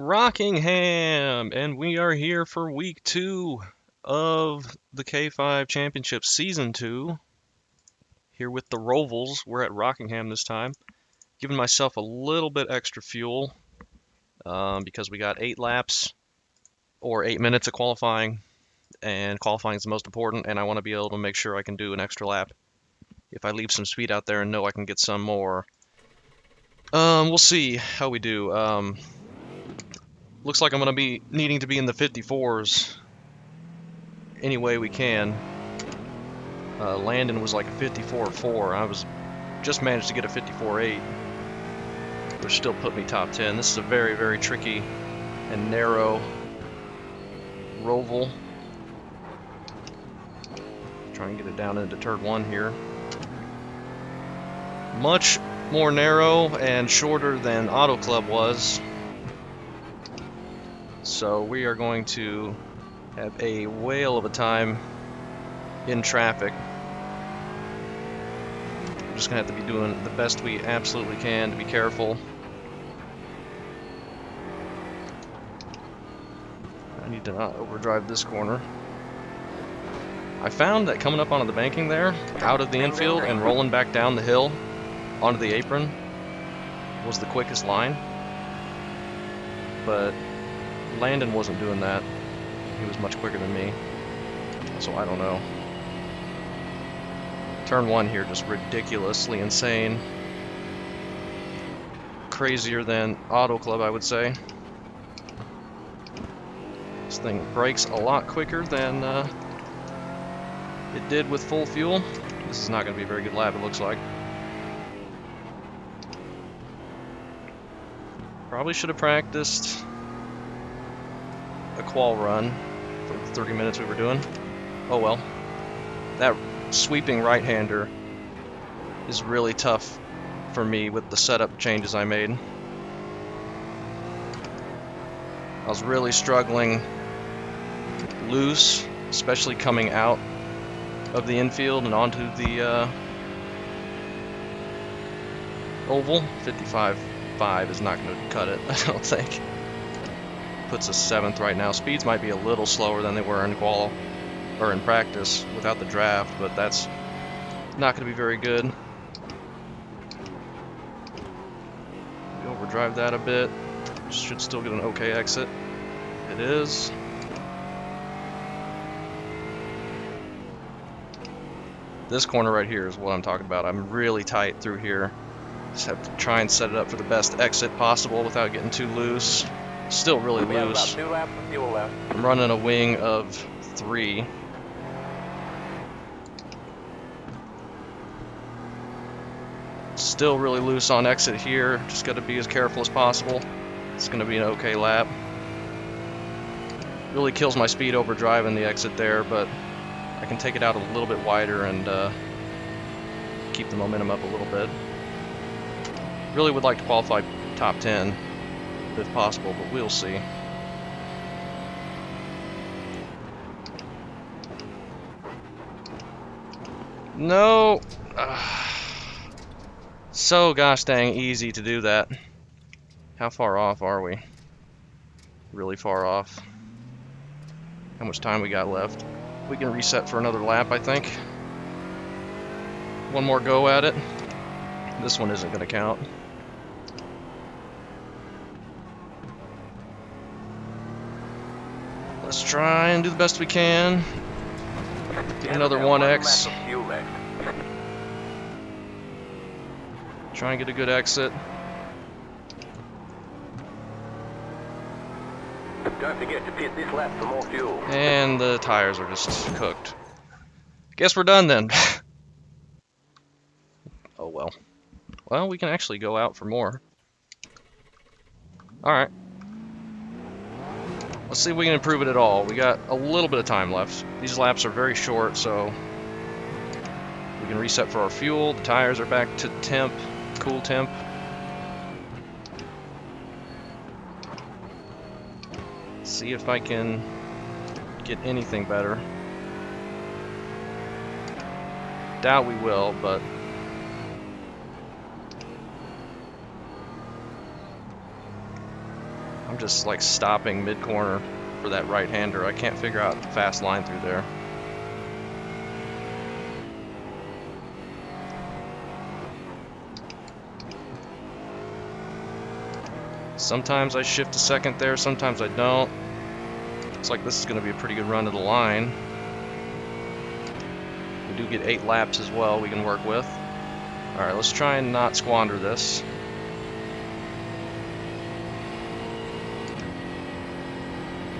Rockingham, and we are here for week 2 of the K5 Championship Season 2. Here with the Rovals, we're at Rockingham this time. Giving myself a little bit extra fuel because we got 8 laps or 8 minutes of qualifying, and qualifying is the most important, and I want to be able to make sure I can do an extra lap. If I leave some speed out there and know I can get some more. We'll see how we do. Looks like I'm going to be needing to be in the 54s any way we can. Landon was like a 54.4. I was just managed to get a 54.8, which still put me top 10. This is a very, very tricky and narrow roval. Try and get it down into turn 1 here. Much more narrow and shorter than Auto Club was. So we are going to have a whale of a time in traffic. We're just going to have to be doing the best we absolutely can to be careful. I need to not overdrive this corner. I found that coming up onto the banking there, out of the infield and rolling back down the hill onto the apron was the quickest line. But Landon wasn't doing that. He was much quicker than me. So I don't know. Turn 1 here, just ridiculously insane. Crazier than Auto Club, I would say. This thing brakes a lot quicker than it did with full fuel. This is not going to be a very good lap, it looks like. Probably should have practiced a qual run for the 30 minutes we were doing. Oh well. That sweeping right-hander is really tough for me with the setup changes I made. I was really struggling loose, especially coming out of the infield and onto the oval. 55.5 is not going to cut it, I don't think. Puts us 7th right now. Speeds might be a little slower than they were in qual or in practice without the draft, but that's not going to be very good. We overdrive that a bit. Should still get an okay exit. It is. This corner right here is what I'm talking about. I'm really tight through here. Just have to try and set it up for the best exit possible without getting too loose. Still really loose. I'm running a wing of 3. Still really loose on exit here. Just got to be as careful as possible. It's going to be an okay lap. Really kills my speed overdriving the exit there, but I can take it out a little bit wider and keep the momentum up a little bit. Really would like to qualify top 10 if possible, but we'll see. No! So gosh dang easy to do that. How far off are we? Really far off. How much time we got left? We can reset for another lap, I think. One more go at it. This one isn't going to count. Let's try and do the best we can. Get another 1X. Try and get a good exit. Don't forget to pit this lap for more fuel. And the tires are just cooked. Guess we're done then. Oh well. Well, we can actually go out for more. Alright. Let's see if we can improve it at all. We got a little bit of time left. These laps are very short, so we can reset for our fuel. The tires are back to temp, cool temp. See if I can get anything better. Doubt we will, but I'm just like stopping mid-corner for that right-hander. I can't figure out the fast line through there. Sometimes I shift to second there, sometimes I don't. Looks like this is going to be a pretty good run to the line. We do get 8 laps as well we can work with. Alright, let's try and not squander this.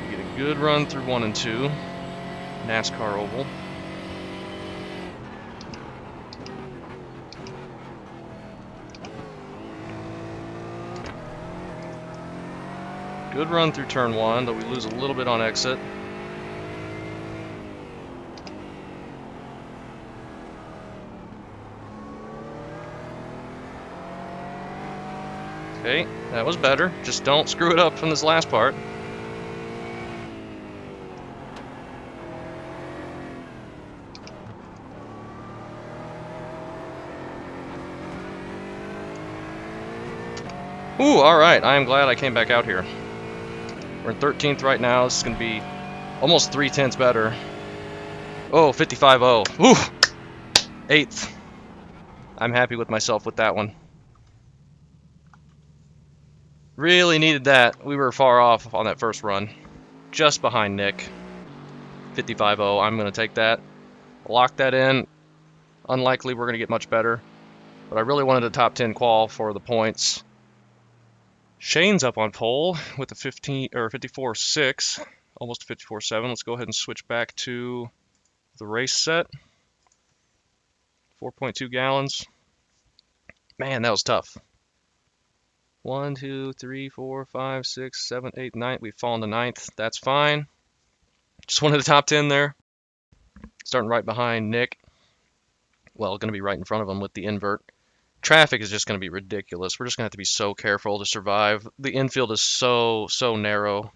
We get a good run through 1 and 2. NASCAR oval. Good run through turn 1, though we lose a little bit on exit. Okay, that was better. Just don't screw it up from this last part. Ooh, alright, I am glad I came back out here. We're in 13th right now. This is going to be almost 3/10 better. Oh, 55-0. Ooh! 8th. I'm happy with myself with that one. Really needed that. We were far off on that first run. Just behind Nick. 55-0. I'm going to take that. Lock that in. Unlikely we're going to get much better. But I really wanted a top 10 qual for the points. Shane's up on pole with a 54.6, almost 54.7. Let's go ahead and switch back to the race set. 4.2 gallons. Man, that was tough. 1, 2, 3, 4, 5, 6, 7, 8, 9. We've fallen to 9th. That's fine. Just wanted the top 10 there. Starting right behind Nick. Well, going to be right in front of him with the invert. Traffic is just going to be ridiculous. We're just going to have to be so careful to survive. The infield is so narrow.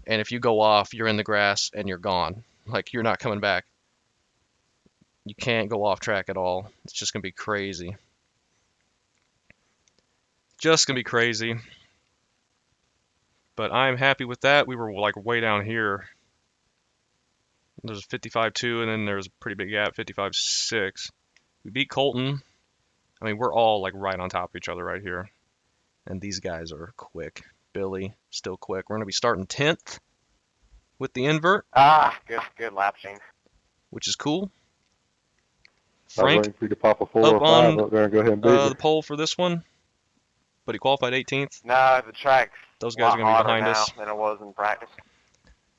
And if you go off, you're in the grass and you're gone. Like, you're not coming back. You can't go off track at all. It's just going to be crazy. Just going to be crazy. But I'm happy with that. We were like way down here. There's 55.2 and then there's a pretty big gap, 55.6. We beat Colton. I mean, we're all like right on top of each other right here. And these guys are quick. Billy, still quick. We're going to be starting 10th with the invert. Good lap change. Which is cool. I was Frank waiting for you to pop a 4 up or 5 on up there and go ahead and beat me. the pole for this one. But he qualified 18th. No, the track's Those a guys lot are going to be harder behind now us. than it was in practice.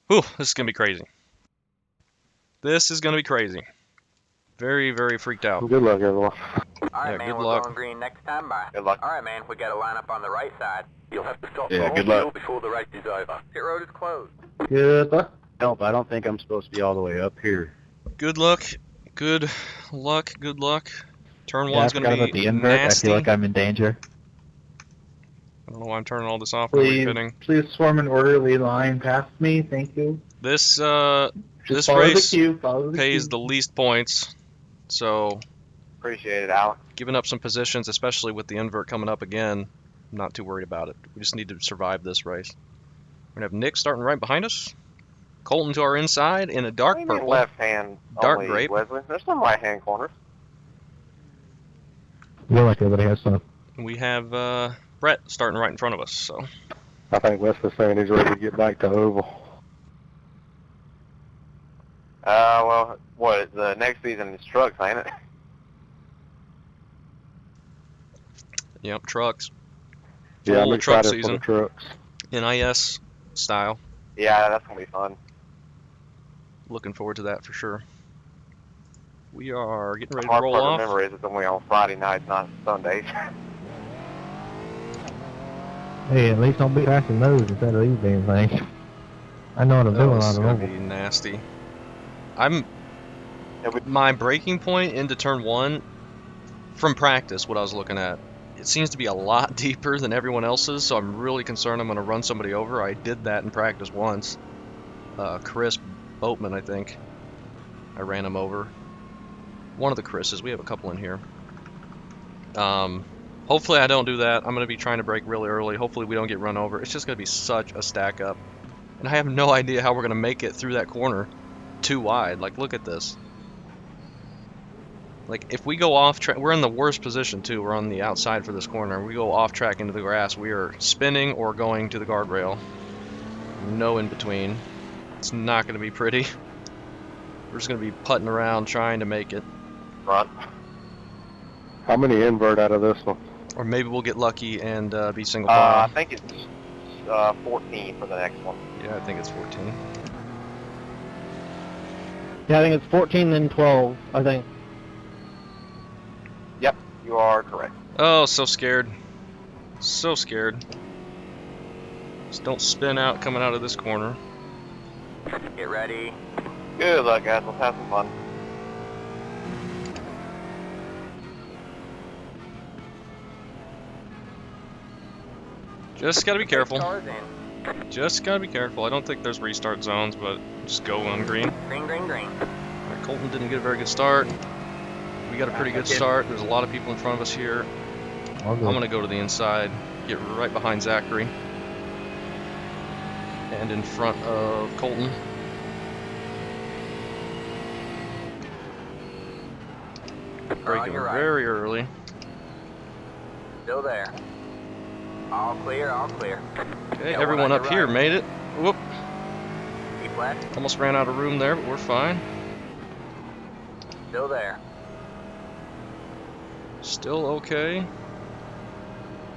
Whew, this is going to be crazy. This is going to be crazy. Very, very freaked out. Good luck, everyone. Alright, Yeah, man, good we're luck. going green next time by. Good luck. Alright, man, we got a lineup on the right side. You'll have to stop Yeah, good luck. before the race is over. Pit road is closed. Good luck. Help, I don't think I'm supposed to be all the way up here. Good luck. Good luck. Good luck. Turn Yeah, I one's going forgot to about be the invert. nasty. I feel like I'm in danger. I don't know why I'm turning all this off when I'm Please, repitting. please form an orderly line past me. Thank you. This Just this follow race the queue. Follow the pays queue. the least points. So Appreciate it, Alex. giving up some positions, especially with the invert coming up again, I'm not too worried about it. We just need to survive this race. We're going to have Nick starting right behind us. Colton to our inside in a dark What do you mean purple. left hand Dark only, grape. Wesley? There's some right hand corners. Feel like everybody has fun. We have Brett starting right in front of us. So I think Wesley's saying he's ready to get back to oval. Well, what, the next season is trucks, ain't it? yep, trucks. Yeah, I'm Full truck excited for season. the trucks. NIS style. Yeah, that's gonna be fun. Looking forward to that for sure. We are getting ready The to hard roll part to off. remember is it's only on Friday nights, not Sundays. Hey, at least don't be passing those instead of these damn things. I know what I'm Oh, doing this on is the going to oval. be nasty. Yeah, My breaking point into turn 1 from practice, what I was looking at, it seems to be a lot deeper than everyone else's, so I'm really concerned I'm going to run somebody over. I did that in practice once. Chris Boatman, I think. I ran him over. One of the Chris's. We have a couple in here. Hopefully I don't do that. I'm going to be trying to brake really early. Hopefully we don't get run over. It's just going to be such a stack up. And I have no idea how we're going to make it through that corner too wide. Like, look at this. Like, if we go off track, we're in the worst position too. We're on the outside for this corner. We go off track into the grass, we are spinning or going to the guardrail. No in between. It's not going to be pretty. We're just going to be putting around trying to make it. Front. How many invert out of this one? Or maybe we'll get lucky and be single file. I think it's 14 for the next one. Yeah, I think it's 14. Yeah, I think it's 14 and 12, I think. Yep, you are correct. Oh, so scared. So scared. Just don't spin out coming out of this corner. Get ready. Good luck, guys. Let's have some fun. Just gotta be careful. Cars in. Just gotta be careful. I don't think there's restart zones, but just go on green. Green, green, green. Alright, Colton didn't get a very good start. We got a pretty good start. There's a lot of people in front of us here. All good. I'm gonna go to the inside, get right behind Zachary. And in front of Colton. Braking you're right. very early. Still there. All clear, all clear. Okay, Yeah, everyone one on up your here right. made it. Whoop. Keep left. Almost ran out of room there, but we're fine. Still there. Still okay.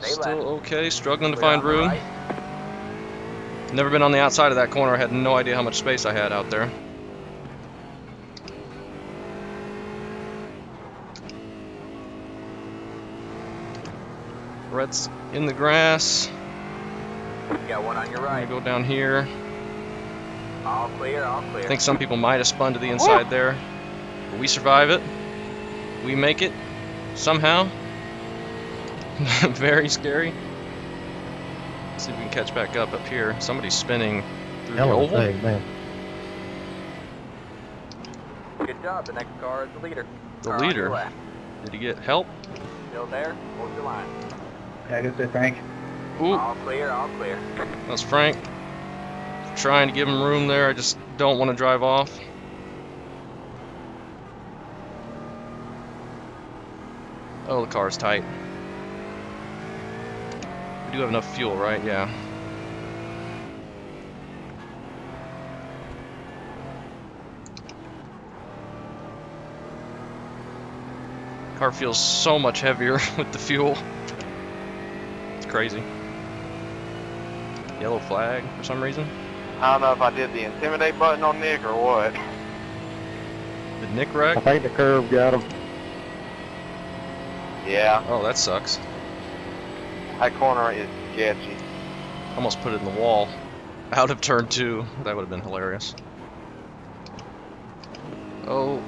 Stay Still left. okay. Struggling to Clear find on the room. right. Never been on the outside of that corner. I had no idea how much space I had out there. Brett's in the grass. You got one on your I'm right. gonna go down here. All clear, all clear. I think some people might have spun to the inside there. But we survive it. We make it. Somehow. Very scary. Let's see if we can catch back up here. Somebody's spinning through the Hell of a oval. save, man. Good job. The next car is the leader. The Car on your leader? left. Did he get help? Still there. Hold your line. Yeah, good say, Frank. Ooh, All clear, all clear. that's Frank. Trying to give him room there. I just don't want to drive off. Oh, the car's tight. We do have enough fuel, right? Yeah. Car feels so much heavier with the fuel. It's crazy. Yellow flag for some reason. I don't know if I did the intimidate button on Nick or what. Did Nick wreck? I think the curve got him. Yeah, Oh, that sucks. that corner is sketchy. Almost put it in the wall. Out of turn 2. That would have been hilarious. Oh,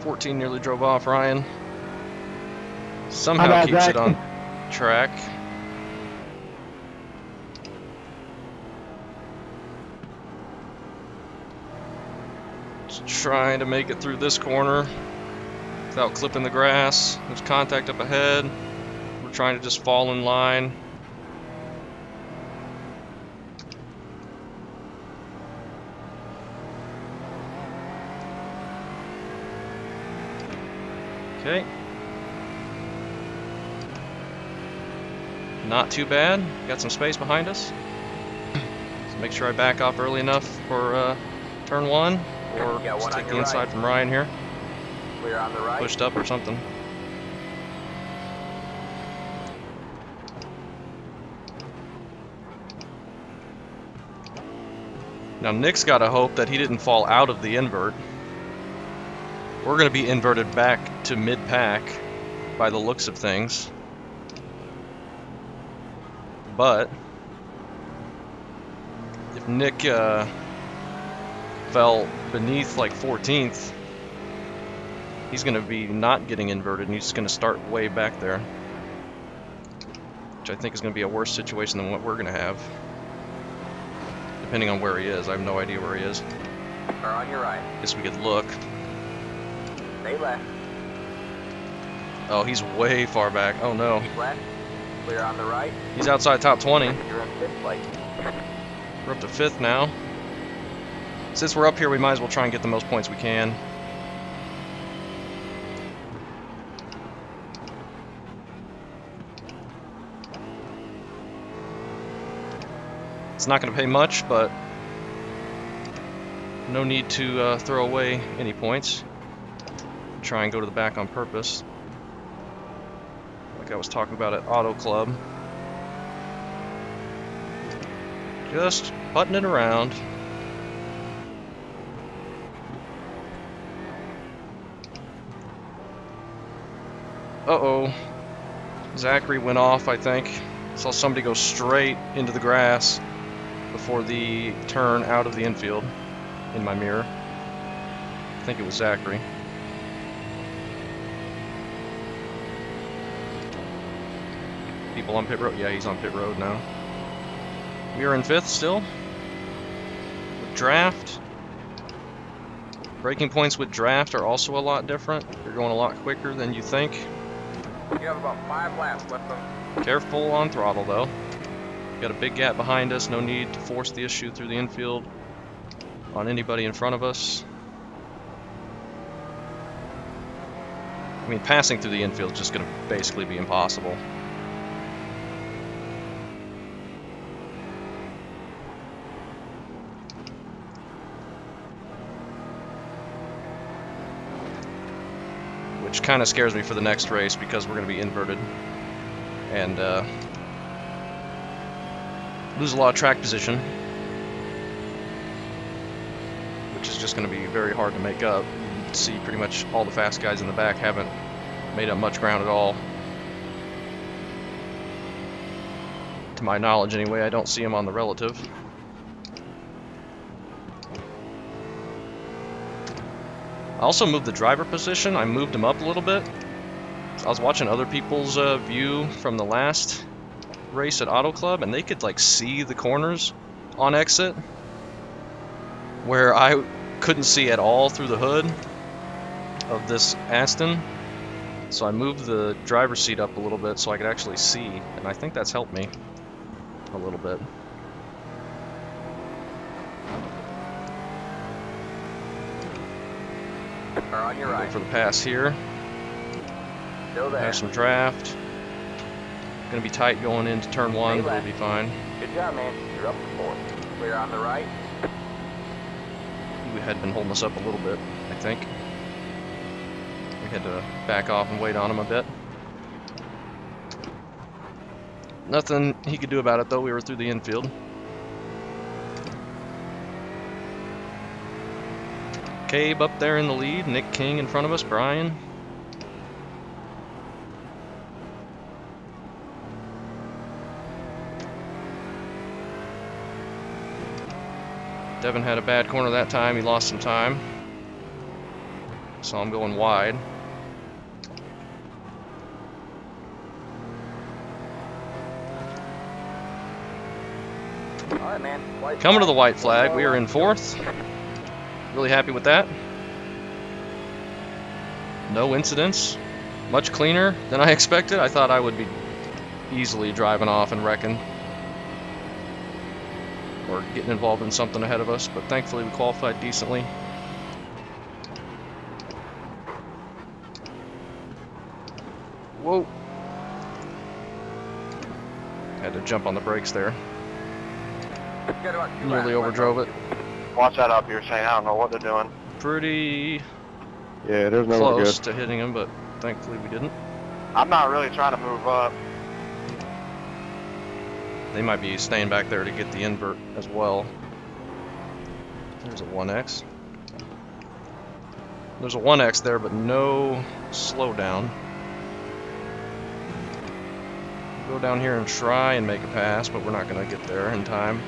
14 nearly drove off Ryan. Somehow about keeps that? it on track. Just trying to make it through this corner without clipping the grass. There's contact up ahead. We're trying to just fall in line. Okay. Not too bad. Got some space behind us. So make sure I back off early enough for turn 1, or Yeah, one just on take your the inside right. from Ryan here. Clear on the right. Pushed up or something. Now Nick's got to hope that he didn't fall out of the invert. We're going to be inverted back to mid-pack by the looks of things. But if Nick fell beneath like 14th, he's going to be not getting inverted and he's going to start way back there. Which I think is going to be a worse situation than what we're going to have. Depending on where he is. I have no idea where he is. Car on your right. Guess we could look. Stay left. Oh, he's way far back. Oh no. Keep left. Clear on the right. He's outside top 20. You're in 5th place. We're up to 5th now. Since we're up here, we might as well try and get the most points we can. It's not going to pay much, but no need to throw away any points. Try and go to the back on purpose, like I was talking about at Auto Club. Just putting it around. Uh-oh. Zachary went off, I think. Saw somebody go straight into the grass before the turn out of the infield in my mirror. I think it was Zachary. People on pit road? Yeah, he's on pit road now. We are in 5th still. With draft. Braking points with draft are also a lot different. You're going a lot quicker than you think. You have about 5 laps left on. Careful on throttle though. Got a big gap behind us. No need to force the issue through the infield on anybody in front of us. I mean, passing through the infield is just going to basically be impossible. Which kind of scares me for the next race because we're going to be inverted and lose a lot of track position, which is just going to be very hard to make up. You can see pretty much all the fast guys in the back haven't made up much ground at all. To my knowledge anyway, I don't see them on the relative. I also moved the driver position. I moved him up a little bit. I was watching other people's view from the last race at Auto Club, and they could like see the corners on exit where I couldn't see at all through the hood of this Aston. So I moved the driver's seat up a little bit so I could actually see, and I think that's helped me a little bit. Are on your right. For the pass here. Still there. Have some draft. Gonna be tight going into turn 1, but we'll be fine. Good job, man. You're up to 4th. Clear on the right. He had been holding us up a little bit, I think. We had to back off and wait on him a bit. Nothing he could do about it though. We were through the infield. Cabe up there in the lead, Nick King in front of us, Brian. Devin had a bad corner that time, he lost some time. Saw him going wide. All right, man. Coming to the white flag, we are in 4th. Really happy with that. No incidents. Much cleaner than I expected. I thought I would be easily driving off and wrecking or getting involved in something ahead of us, but thankfully we qualified decently. Whoa. Had to jump on the brakes there. Nearly overdrove it. Watch that up here, Shane. I don't know what they're doing. Pretty Yeah, there's nowhere to close go. to hitting him, but thankfully we didn't. I'm not really trying to move up. They might be staying back there to get the invert as well. There's a 1X. There's a 1X there, but no slowdown. Go down here and try and make a pass, but we're not going to get there in time.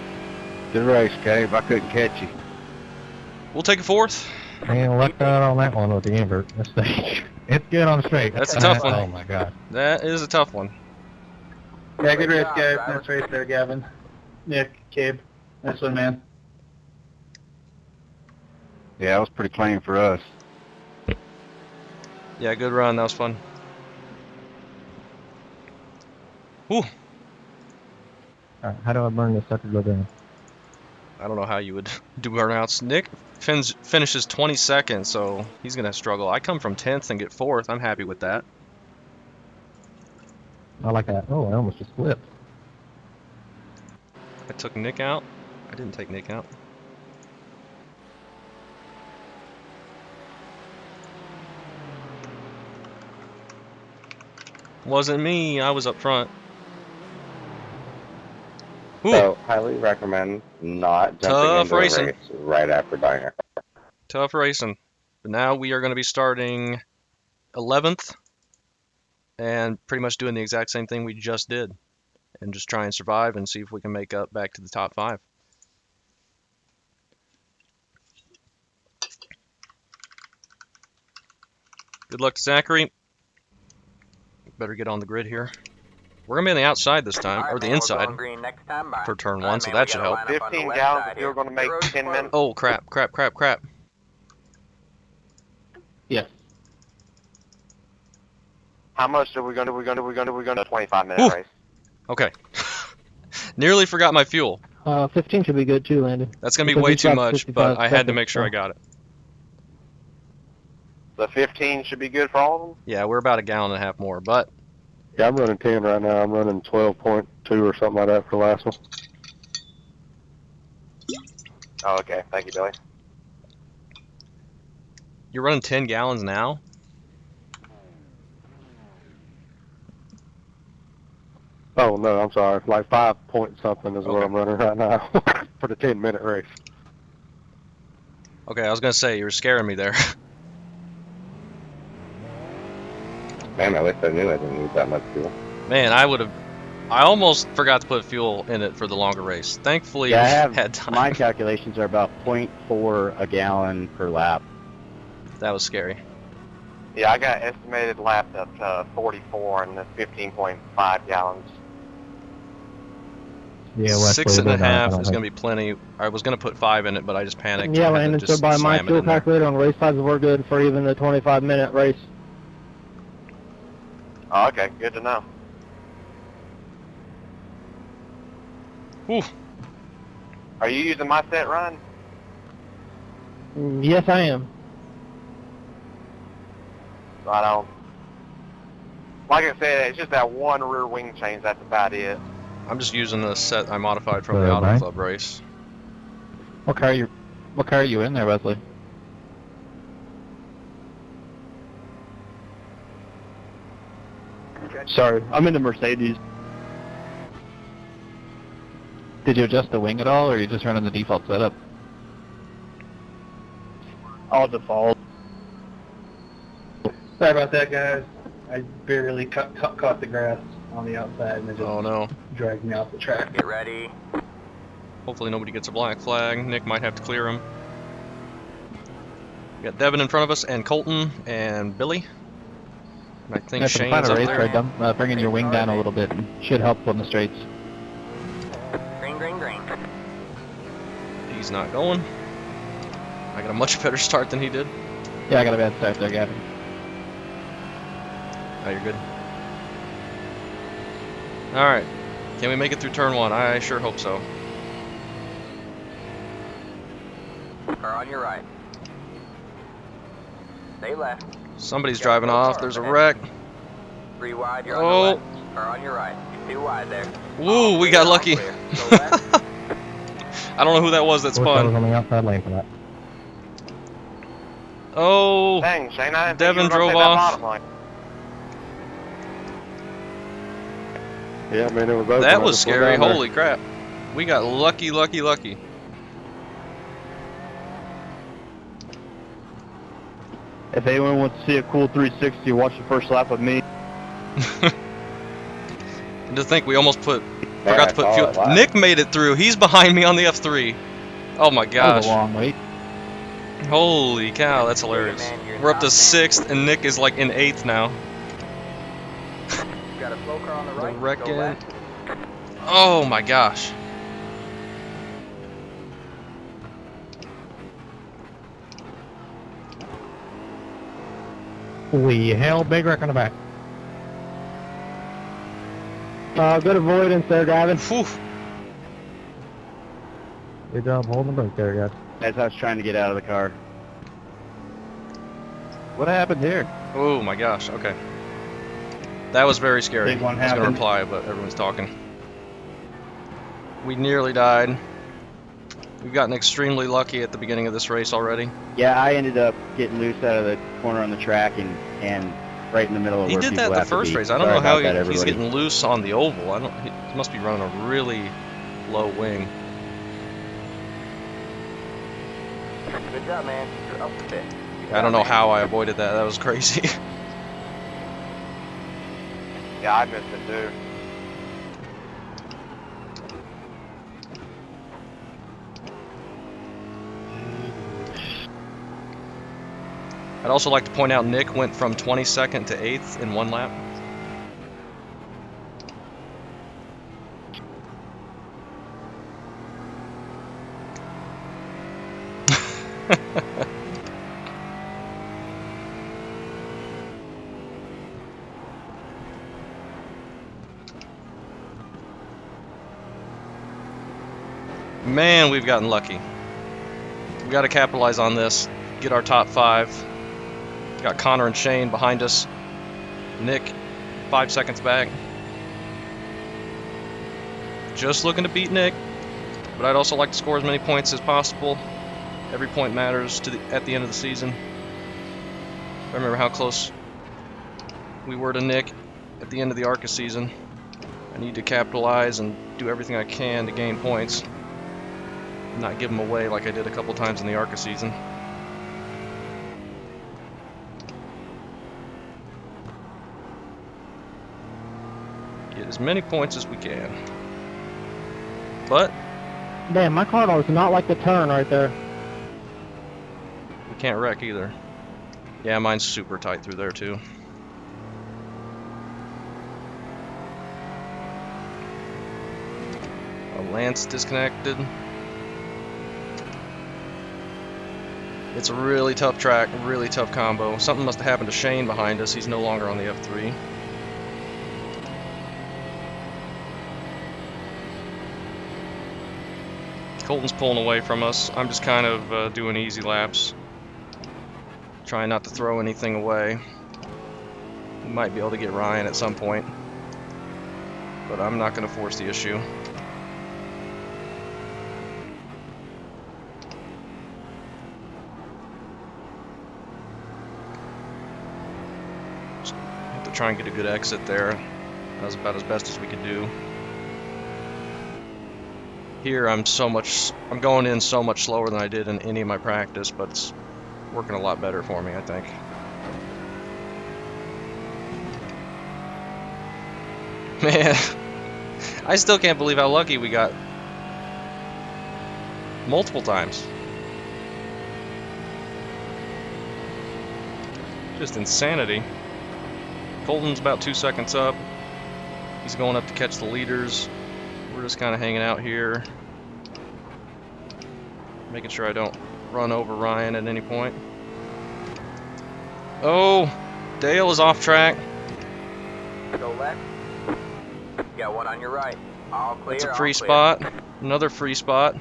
Good race, Cave. I couldn't catch you. We'll take a 4th. Man, lucked out on that one with the invert. It's good on the straight. That's a tough one. Oh my god. That is a tough one. Yeah, good race, job, guys. driver. Nice race there, Gavin. Nick, Cabe. Nice one, man. Yeah, it was pretty clean for us. Yeah, good run. That was fun. Whew. Alright, how do I burn this sucker go down? I don't know how you would do burnouts. Nick finishes 22nd, so he's going to struggle. I come from 10th and get 4th. I'm happy with that. I like that. Oh, I almost just flipped. I took Nick out. I didn't take Nick out. Wasn't me. I was up front. Ooh, So, highly recommend not jumping Tough into racing. a race right after buying a car. tough racing. But now we are going to be starting 11th and pretty much doing the exact same thing we just did. And just try and survive and see if we can make up back to the top 5. Good luck to Zachary. Better get on the grid here. We're going to be on the outside this time, or the inside, for turn 1, so that should help. 15 gallons if you're going to make 10 minutes. Oh, crap. Yes. How much are we going to 25-minute Ooh. race? Okay. Nearly forgot my fuel. 15 should be good too, Landon. That's going to be Because way we've too got much, 55 but I had to seconds, make sure so- I got it. The 15 should be good for all of them? Yeah, we're about a gallon and a half more, but Yeah, I'm running 10 right now. I'm running 12.2 or something like that for the last one. Oh, okay. Thank you, Billy. you're running 10 gallons now? Oh, no, I'm sorry. Like 5 point something is what Okay. I'm running right now for the 10-minute race. Okay, I was going to say, you were scaring me there. Man, at least I knew I didn't need that much fuel. Man, I almost forgot to put fuel in it for the longer race. Thankfully, Yeah, I we have, had time. my calculations are about 0.4 a gallon per lap. That was scary. Yeah, I got estimated laps up to 44 and that's 15.5 gallons. Yeah, Wesley, 6 and a but, I half don't is think- going to be plenty. I was going to put 5 in it, but I just panicked. Yeah, I had to Landon, so just by my slam it fuel in there. calculator on race times, we're good for even the 25-minute race. Oh, okay. Good to know. Whew. Are you using my set run? Yes, I am. I don't. Like I said, it's just that one rear wing change. That's about it. I'm just using the set I modified from the Right. Auto Club race. What car are you in there, Wesley? Sorry, I'm in the Mercedes. Did you adjust the wing at all, or are you just running the default setup? All default. Sorry about that, guys. I barely caught the grass on the outside, and it just Oh no. dragged me off the track. Get ready. Hopefully nobody gets a black flag. Nick might have to clear him. We got Devin in front of us, and Colton, and Billy. And I think Yeah, for the Shane's final up race, there. try bringing your wing down a little bit should help on the straights. Green, green, green. He's not going. I got a much better start than he did. Yeah, I got a bad start there, Gavin. Oh, you're good. Alright. Can we make it through turn 1? I sure hope so. Car on your right. Stay left. Somebody's driving off. There's a wreck. 3 wide, you're on Oh. the left. Car on your right. 2 wide there. Woo, we got lucky. Clear. Go left. I don't know who that was that Wish I was spun. on the outside lane for that. Oh, Dang, Shane, I didn't Devin think you were drove gonna say that off. bottom line. Yeah, I mean, it was open. that I was just went scary. down there. Holy crap. We got lucky. If anyone wants to see a cool 360, watch the first lap of me. And to think we almost forgot to put I saw fuel. it live. Nick made it through. He's behind me on the F3. Oh my That was gosh. a long wait. Holy cow, that's hilarious. man, you're We're up to not 6th, and Nick is like in 8th now. Got a slow car on the The right. Go wrecking. left. Oh my gosh. Holy hell, big wreck on the back. Good avoidance there, Gavin. Whew. Good job holding the brake there, guys. As I was trying to get out of the car. What happened here? Oh my gosh, okay. That was very scary. Big one I was going to happened. reply, but everyone's talking. We nearly died. We've gotten extremely lucky at the beginning of this race already. Yeah, I ended up getting loose out of the corner on the track and right in the middle of He where did people that the have to first be. race. I don't Sorry know how about that, he's everybody. getting loose on the oval. He must be running a really low wing. Good job, man. You're up a bit. I don't know how I avoided that. That was crazy. Yeah, I missed it too. I'd also like to point out Nick went from 22nd to 8th in one lap. Man, we've gotten lucky. We got to capitalize on this. Get our top 5. Got Connor and Shane behind us. Nick, 5 seconds back. Just looking to beat Nick, but I'd also like to score as many points as possible. Every point matters at the end of the season. I remember how close we were to Nick at the end of the ARCA season. I need to capitalize and do everything I can to gain points. Not give them away like I did a couple times in the ARCA season. Get as many points as we can. But Damn, my car does not like the turn right there. we can't wreck either. Yeah, mine's super tight through there too. Lance disconnected. It's a really tough track, really tough combo. Something must have happened to Shane behind us. He's no longer on the F3. Colton's pulling away from us. I'm just kind of doing easy laps. Trying not to throw anything away. We might be able to get Ryan at some point. But I'm not going to force the issue. Try and get a good exit there. That was about as best as we could do. Here I'm going in so much slower than I did in any of my practice, but it's working a lot better for me, I think. Man, I still can't believe how lucky we got multiple times. Just insanity. Colton's about 2 seconds up. He's going up to catch the leaders. We're just kind of hanging out here, making sure I don't run over Ryan at any point. Oh, Dale is off track. Go left. Got one on your right. All clear. That's a all free clear. spot. Another free spot.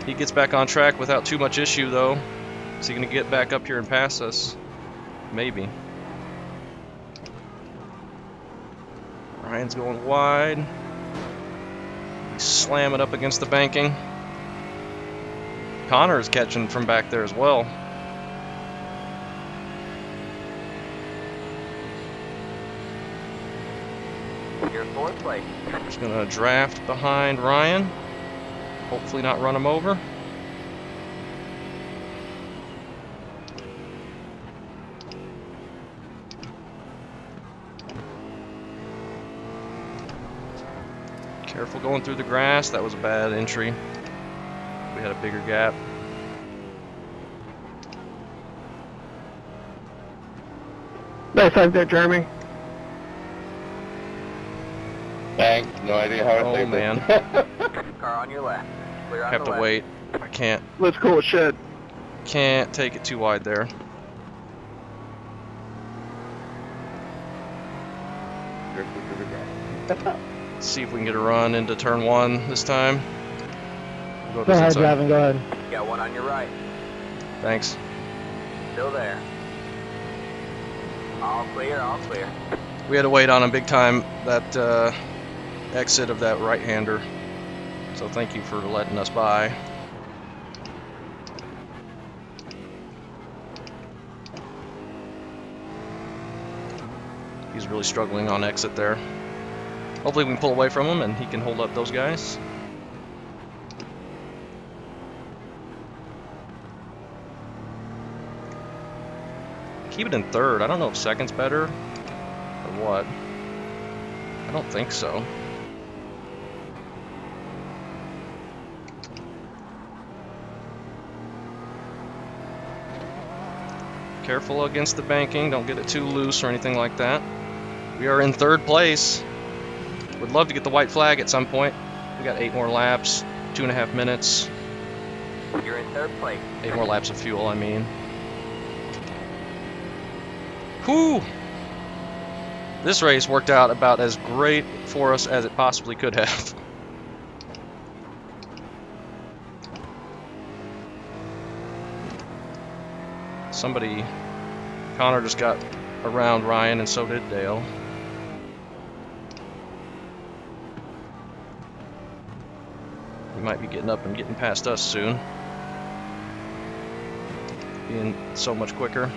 He gets back on track without too much issue, though. Is he going to get back up here and pass us? Maybe. Ryan's going wide. He's slamming up against the banking. Connor is catching from back there as well. You're in 4th place. Just going to draft behind Ryan. Hopefully not run him over. Careful going through the grass. That was a bad entry. We had a bigger gap. Nice time there, Jeremy. Thanks. No idea how Oh, man. Car on your left. Clear on Have the to left. wait. I can't Let's go with shed. take it too wide there. drifted to the ground. Let's see if we can get a run into turn 1 this time. We'll Go this ahead, inside. driving, go ahead. Got one on your right. Thanks. Still there. All clear, all clear. We had to wait on him big time, that exit of that right-hander. So thank you for letting us by. He's really struggling on exit there. Hopefully we can pull away from him and he can hold up those guys. Keep it in third. I don't know if second's better or what. I don't think so. Careful against the banking. Don't get it too loose or anything like that. We are in third place. Would love to get the white flag at some point. We got 8 more laps, 2.5 minutes. You're in third place. 8 more laps of fuel, I mean. Whew! This race worked out about as great for us as it possibly could have. Somebody, Connor just got around Ryan and so did Dale. He might be getting up and getting past us soon. Being so much quicker.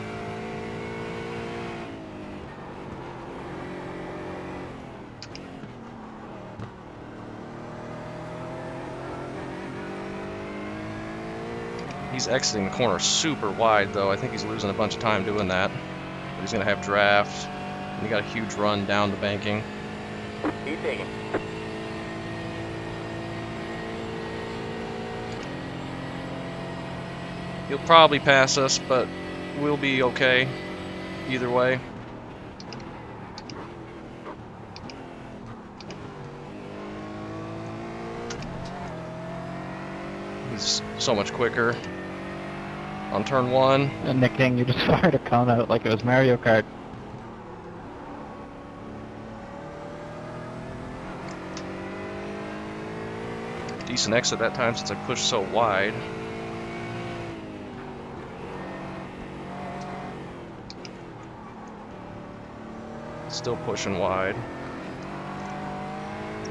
He's exiting the corner super wide, though. I think he's losing a bunch of time doing that. But he's going to have draft. And he got a huge run down the banking. Keep digging. He'll probably pass us, but we'll be okay either way. He's so much quicker. On turn 1. And Nick King, you just fired a cone out like it was Mario Kart. Decent exit that time since I pushed so wide. Still pushing wide.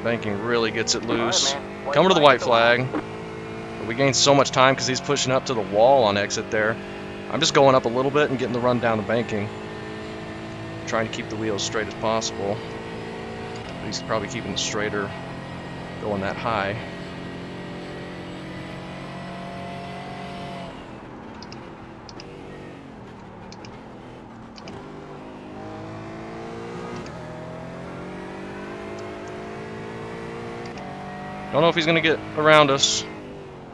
Banking really gets it loose. Right, Coming to the white flag. But we gained so much time because he's pushing up to the wall on exit there. I'm just going up a little bit and getting the run down the banking. Trying to keep the wheels straight as possible. But he's probably keeping the straighter going that high. Don't know if he's going to get around us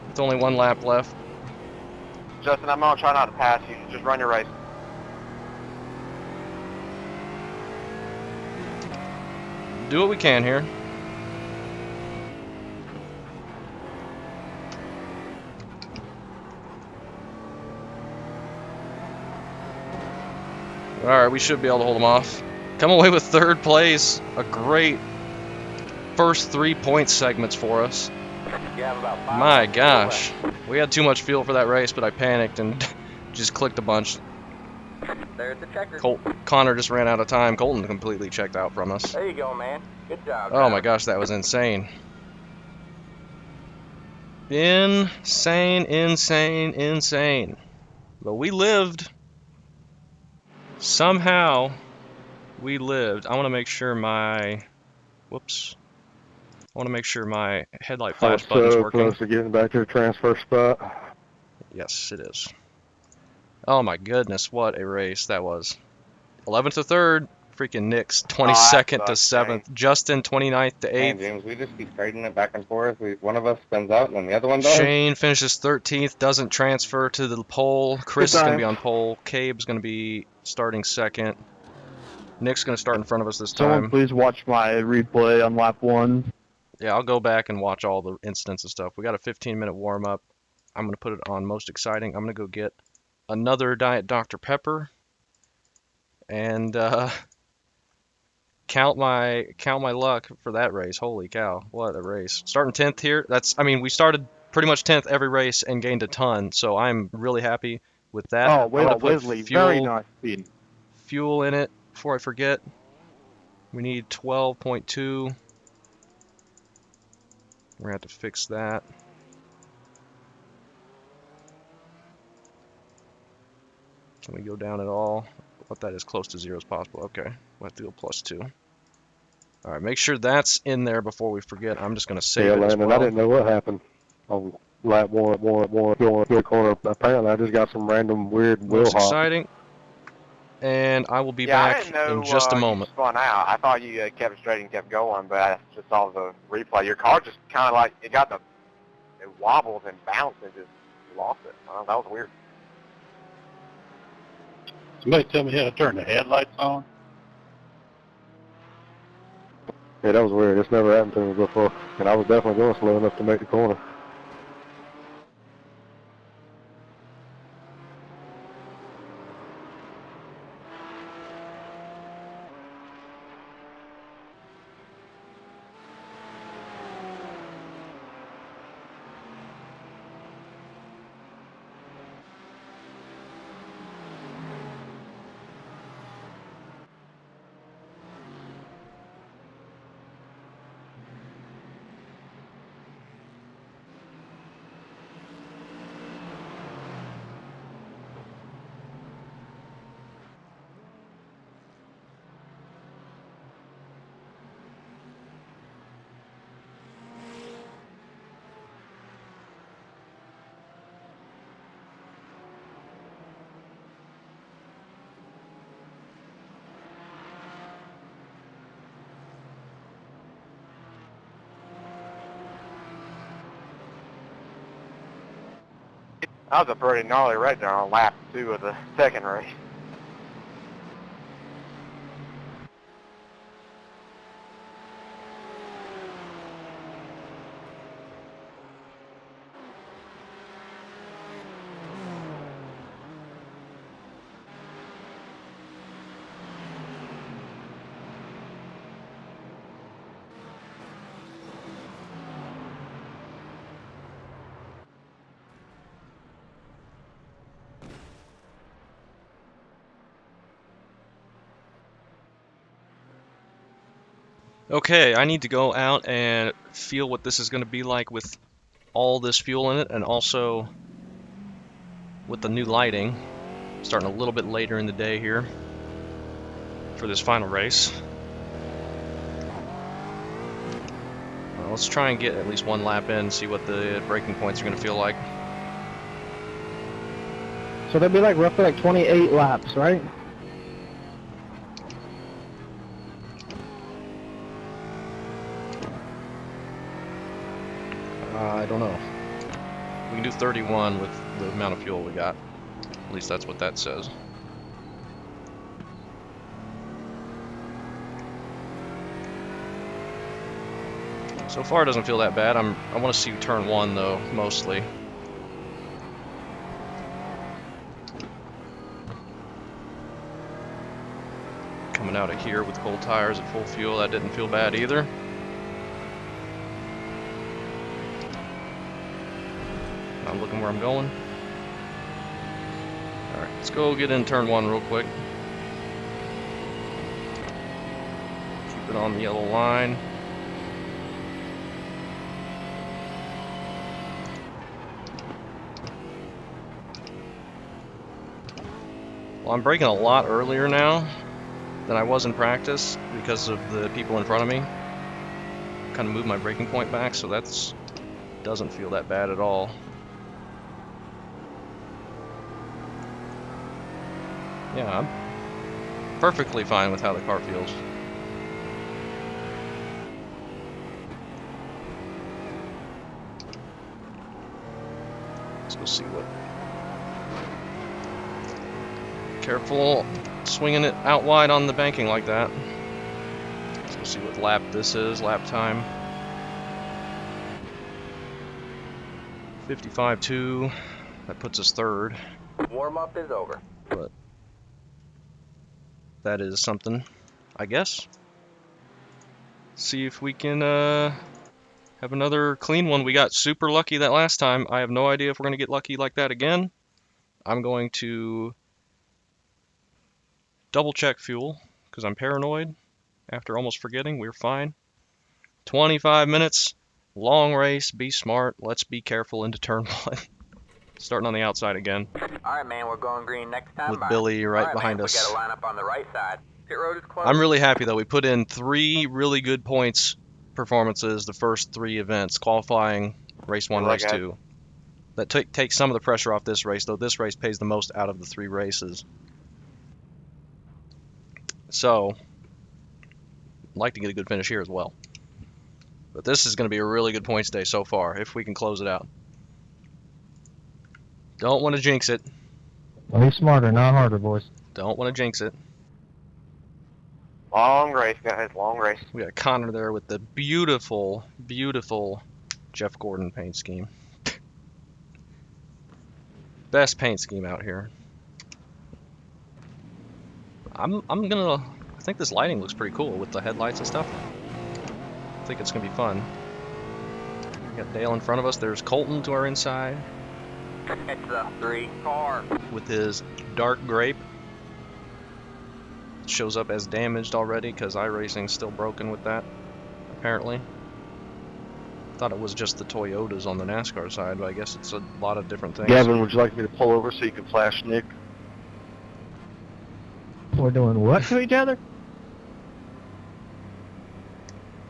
with only 1 lap left. Justin, I'm gonna try not to pass you. Just run your race. Do what we can here. Alright, we should be able to hold him off. Come away with 3rd place. A great first 3 point segments for us. You have about 5 My laps gosh. left. We had too much fuel for that race, but I panicked and just clicked a bunch. There's the checker. Connor just ran out of time. Colton completely checked out from us. There you go, man. Good job. Oh my gosh, that was insane. Insane, insane, insane. But we lived. Somehow, we lived. I want to make sure my... Whoops. I want to make sure my headlight flash button's so working. close to getting back to the transfer spot. Yes, it is. Oh my goodness, what a race that was. 11th to 3rd. Freaking Nick's 22nd to 7th. Justin 29th to 8th. Man, James, we just keep trading it back and forth. One of us spins out and then the other one does. Shane finishes 13th, doesn't transfer to the pole. Chris is going to be on pole. Cabe's going to be starting 2nd. Nick's going to start in front of us this Someone time. please watch my replay on lap 1. Yeah, I'll go back and watch all the incidents and stuff. We got a 15-minute warm-up. I'm going to put it on most exciting. I'm going to go get another Diet Dr. Pepper. And count my luck for that race. Holy cow, what a race. Starting 10th here. I mean, we started pretty much 10th every race and gained a ton, so I'm really happy with that. Oh, I'm gonna put Wesley, very nice speed. fuel in it before I forget. We need 12.2. We're gonna have to fix that. Can we go down at all? What that is close to 0 as possible. Okay, we'll have to go +2. All right, make sure that's in there before we forget. I'm just gonna save Yeah, it as Landon, well. I didn't know what happened on lap going corner. Apparently, I just got some random weird wheel Most hop. exciting. And I will be Yeah, I back didn't know in just a you moment. spun out. I thought you kept straight and kept going, but I just saw the replay. Your car just kind of like, it wobbled and bounced and just lost it. That was weird. Somebody tell me how to turn the headlights on. Yeah, that was weird. It's never happened to me before. And I was definitely going slow enough to make the corner. That was a pretty gnarly wreck there on lap 2 of the second race. Okay, I need to go out and feel what this is going to be like with all this fuel in it, and also with the new lighting. Starting a little bit later in the day here for this final race. Let's try and get at least one lap in and see what the braking points are going to feel like. So that'd be like roughly like 28 laps, right? I don't know. We can do 31 with the amount of fuel we got. At least that's what that says. So far it doesn't feel that bad. I want to see turn 1 though, mostly. Coming out of here with cold tires at full fuel, that didn't feel bad either. I'm looking where I'm going. Alright, let's go get in turn 1 real quick. Keep it on the yellow line. Well, I'm braking a lot earlier now than I was in practice because of the people in front of me. Kind of moved my braking point back, so that's doesn't feel that bad at all. Yeah, I'm perfectly fine with how the car feels. Let's go see what... Careful swinging it out wide on the banking like that. Let's go see what lap this is, lap time. 55.2, that puts us third. Warm-up is over. But that is something, I guess. See if we can have another clean one. We got super lucky that last time. I have no idea if we're going to get lucky like that again. I'm going to double check fuel because I'm paranoid after almost forgetting. We're fine. 25 minutes, long race, be smart. Let's be careful into turn 1. Starting on the outside again. Alright, man, we're going green next time. With Billy right Alright, behind man, us. We got a lineup on the right side. Pit road is closed. I'm really happy though. We put in 3 really good points performances the first 3 events, qualifying, race 1, race 2. That takes some of the pressure off this race, though this race pays the most out of the 3 races. So, I'd like to get a good finish here as well. But this is going to be a really good points day so far, if we can close it out. Don't want to jinx it. Be smarter, not harder, boys. Don't want to jinx it. Long race, guys. Long race. We got Connor there with the beautiful, beautiful Jeff Gordon paint scheme. Best paint scheme out here. I think this lighting looks pretty cool with the headlights and stuff. I think it's gonna be fun. We got Dale in front of us. There's Colton to our inside. It's the 3 car. With his dark grape. Shows up as damaged already because iRacing's still broken with that, apparently. Thought it was just the Toyotas on the NASCAR side, but I guess it's a lot of different things. Gavin, would you like me to pull over so you can flash Nick? We're doing what to each other?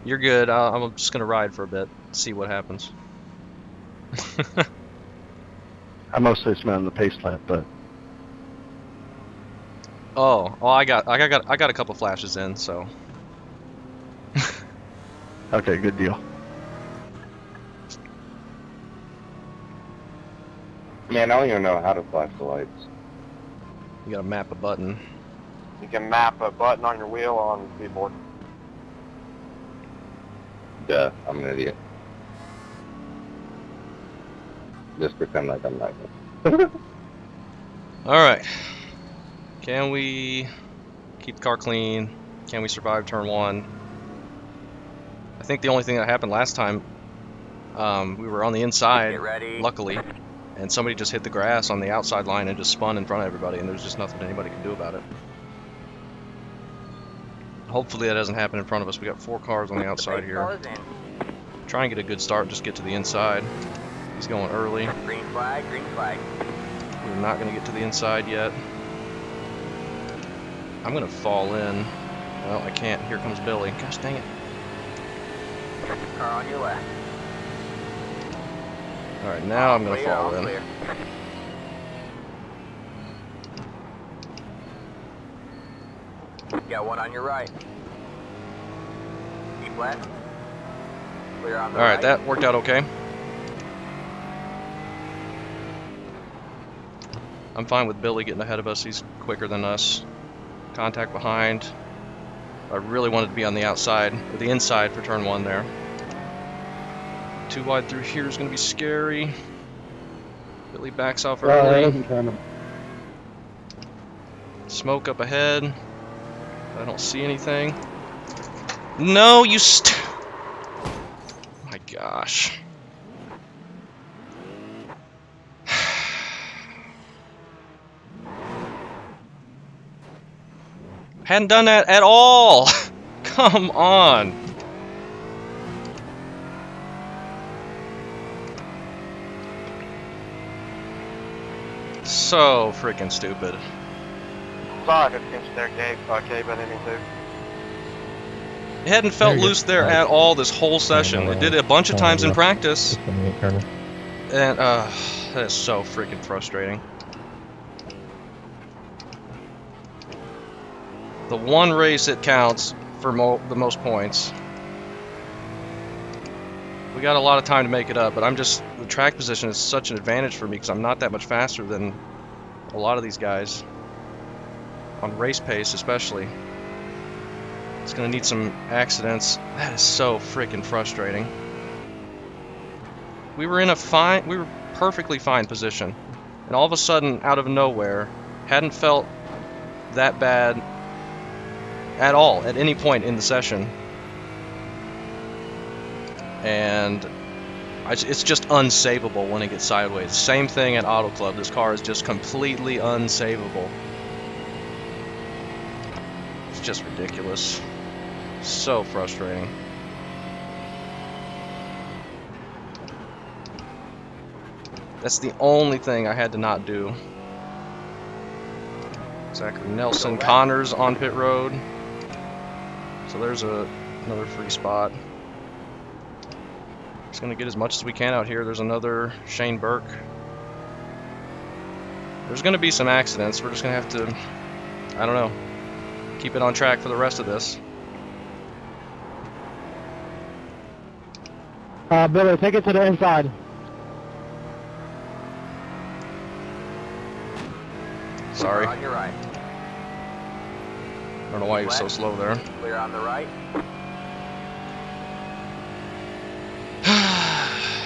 You're good. I'm just gonna ride for a bit, see what happens. I mostly it's on the pace lap, but Oh, I got a couple flashes in, so. okay, good deal. Man, I don't even know how to flash the lights. You gotta map a button. You can map a button on your wheel on the keyboard. Duh, I'm an idiot. Just pretend like I'm not. Alright. Can we keep the car clean? Can we survive turn 1? I think the only thing that happened last time, we were on the inside, Get ready. luckily, and somebody just hit the grass on the outside line and just spun in front of everybody, and there's just nothing anybody can do about it. Hopefully that doesn't happen in front of us. We got 4 cars on the outside here. Try and get a good start, just get to the inside. He's going early. Green flag, green flag. We're not going to get to the inside yet. I'm going to fall in. Well, I can't. Here comes Billy. Gosh dang it. Car on your left. Alright, now I'm going to Clear, fall all in. clear. Got one on your right. Keep left. Clear on the right. Alright, that worked out okay. I'm fine with Billy getting ahead of us. He's quicker than us. Contact behind. I really wanted to be on the outside, or the inside for turn 1 there. Too wide through here is going to be scary. Billy backs off early. Smoke up ahead. I don't see anything. No, you my gosh. Hadn't done that at all. Come on. So freaking stupid. Sorry if it pinched there, Gabe. Okay, but I didn't mean to. It hadn't felt There you go. loose there at all this whole session. It did it a bunch of times in practice. Just gonna get Colonel. And that is so freaking frustrating. The one race it counts for the most points. We got a lot of time to make it up, but the track position is such an advantage for me because I'm not that much faster than a lot of these guys. On race pace especially. It's gonna need some accidents. That is so freaking frustrating. We were in we were perfectly fine position, and all of a sudden, out of nowhere, hadn't felt that bad at all at any point in the session. and it's just unsavable when it gets sideways. Same thing at Auto Club. This car is just completely unsavable. It's just ridiculous. So frustrating. That's the only thing I had to not do. Zachary Nelson, Connors on pit road. So there's another free spot. Just gonna get as much as we can out here. There's another Shane Burke. There's gonna be some accidents. We're just gonna have to, I don't know, keep it on track for the rest of this. Billy, take it to the inside. Sorry. On your right. I don't know why he was so slow there. Clear on the right.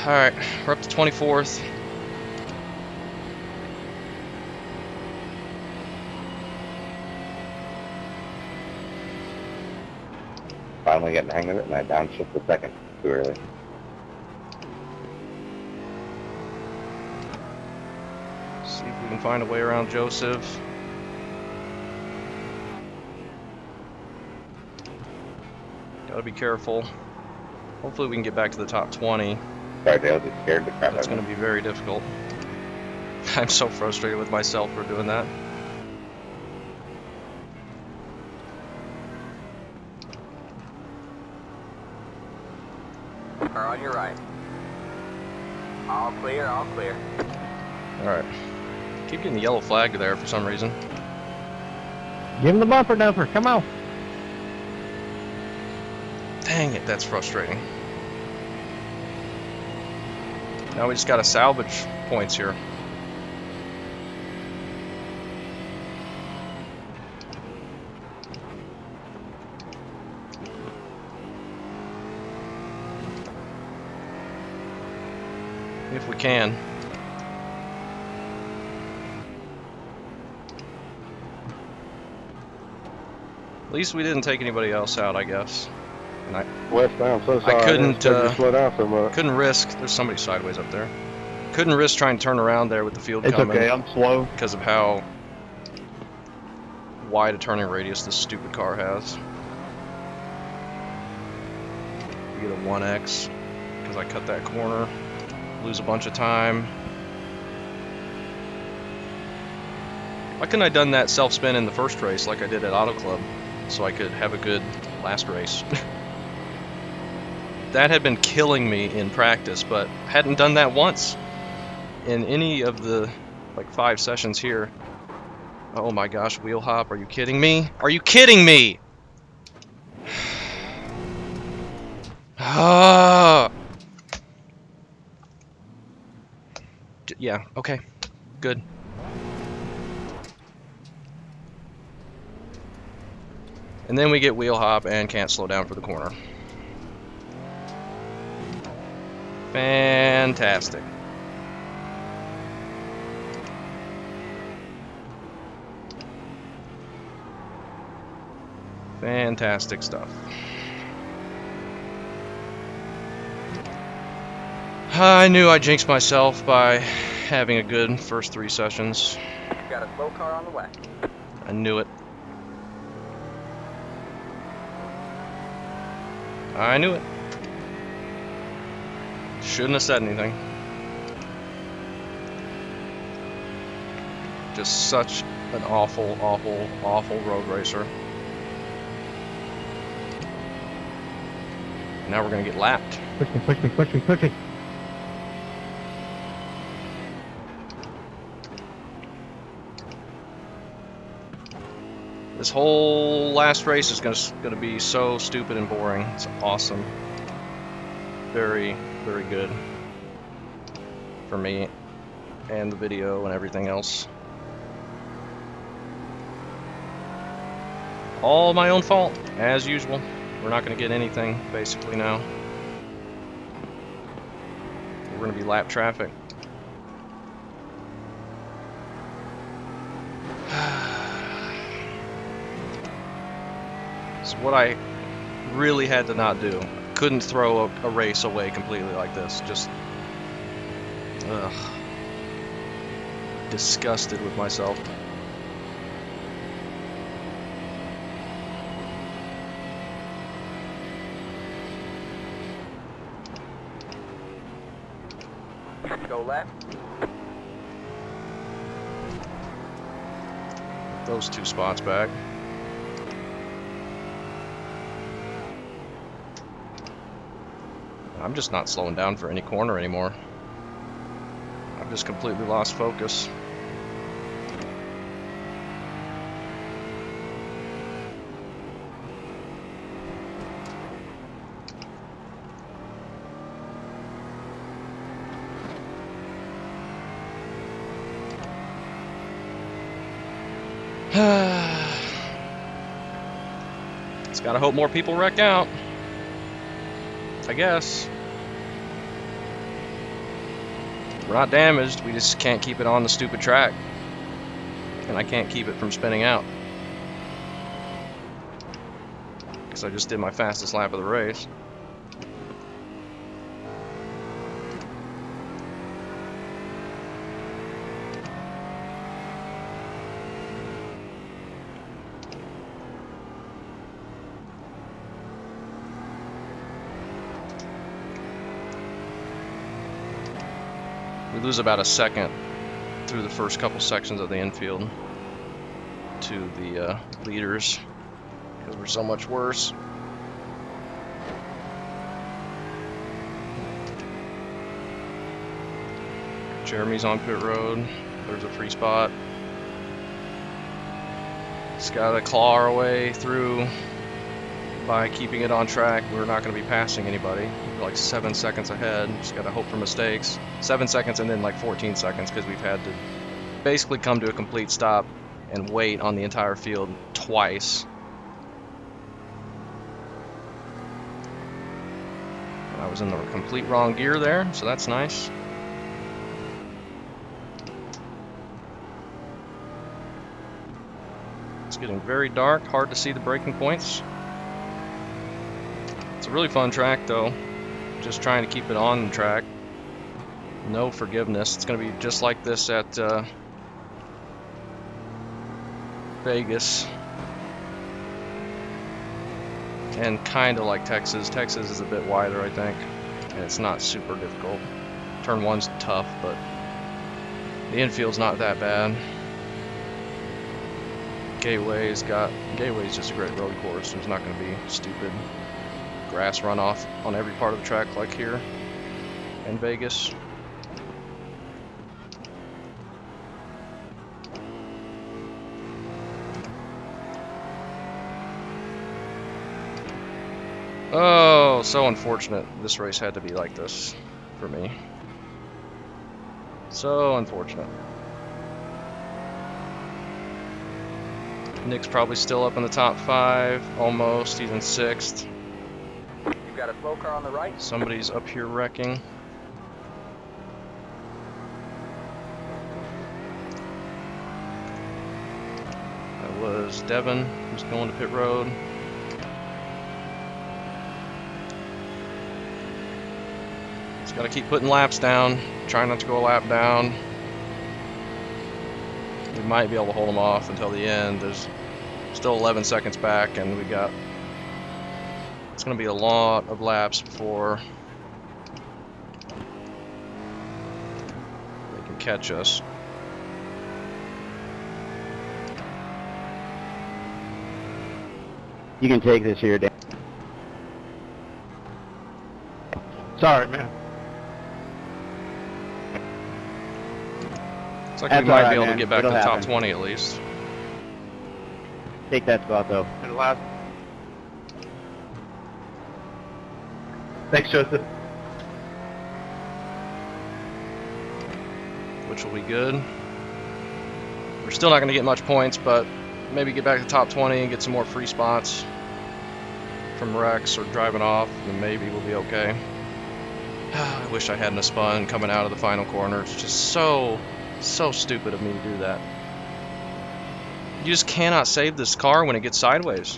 Alright, we're up to 24th. Finally getting the hang of it, and I downshift the second too early. See if we can find a way around Joseph. Gotta be careful. Hopefully we can get back to the top 20. Sorry, Dale, just scared the crap That's out of going me. to be very difficult. I'm so frustrated with myself for doing that. Car on your right. All clear, all clear. Alright. Keep getting the yellow flag there for some reason. Give him the bumper, Doper. Come on. Dang it, that's frustrating. Now we just got to salvage points here. If we can. At least we didn't take anybody else out, I guess. And West, I'm so sorry. I couldn't, didn't expect you to slow down so much. couldn't risk. There's somebody sideways up there. Couldn't risk trying to turn around there with the field It's coming. okay, I'm slow. Because of how wide a turning radius this stupid car has. We get a 1X because I cut that corner. Lose a bunch of time. Why couldn't I done that self-spin in the first race like I did at Auto Club so I could have a good last race? That had been killing me in practice, but hadn't done that once in any of the like 5 sessions here. Oh my gosh, wheel hop, are you kidding me? Are you kidding me? Ah. Yeah, okay, good. And then we get wheel hop and can't slow down for the corner. Fantastic. Fantastic stuff. I knew I jinxed myself by having a good first 3 sessions. Got a slow car on the way. I knew it. I knew it. Shouldn't have said anything. Just such an awful, awful, awful road racer. Now we're gonna get lapped. Push me, push me, push me, push me. This whole last race is gonna be so stupid and boring. It's awesome. Very, very good for me and the video and everything else. All my own fault, as usual. We're not gonna get anything basically now. We're gonna be lap traffic. So what I really had to not do. couldn't throw a race away completely like this. Just, ugh. Disgusted with myself. Go left. Those 2 spots back. I'm just not slowing down for any corner anymore. I've just completely lost focus. Just gotta hope more people wreck out, I guess. We're not damaged, we just can't keep it on the stupid track. And I can't keep it from spinning out. Because I just did my fastest lap of the race. We lose about a second through the first couple sections of the infield to the leaders because we're so much worse. Jeremy's on pit road. There's a free spot. Just gotta claw our way through by keeping it on track. We're not going to be passing anybody. We're like 7 seconds ahead. Just got to hope for mistakes. 7 seconds and then like 14 seconds because we've had to basically come to a complete stop and wait on the entire field twice. And I was in the complete wrong gear there, so that's nice. It's getting very dark, hard to see the braking points. It's a really fun track though, just trying to keep it on the track. No forgiveness. It's going to be just like this at Vegas. And kind of like Texas. Texas is a bit wider, I think, and it's not super difficult. Turn 1's tough, but the infield's not that bad. Gateway's just a great road course. There's not going to be stupid grass runoff on every part of the track like here in Vegas. Oh, so unfortunate. This race had to be like this for me. So unfortunate. Nick's probably still up in the top 5, almost. He's in 6th. You've got a slow car on the right. Somebody's up here wrecking. That was Devin, who's going to pit road. Just gotta keep putting laps down. Try not to go a lap down. We might be able to hold them off until the end. There's still 11 seconds back, and we got. It's going to be a lot of laps before they can catch us. You can take this here, Dan. Sorry, man. Looks like That's we might all right, be able man. to get back It'll to the top happen. 20 at least. Take that spot, though. It'll last. Thanks, Joseph. Which will be good. We're still not going to get much points, but maybe get back to the top 20 and get some more free spots from wrecks or driving off, and maybe we'll be okay. I wish I hadn't have spun coming out of the final corner. It's just so stupid of me to do that. You just cannot save this car when it gets sideways.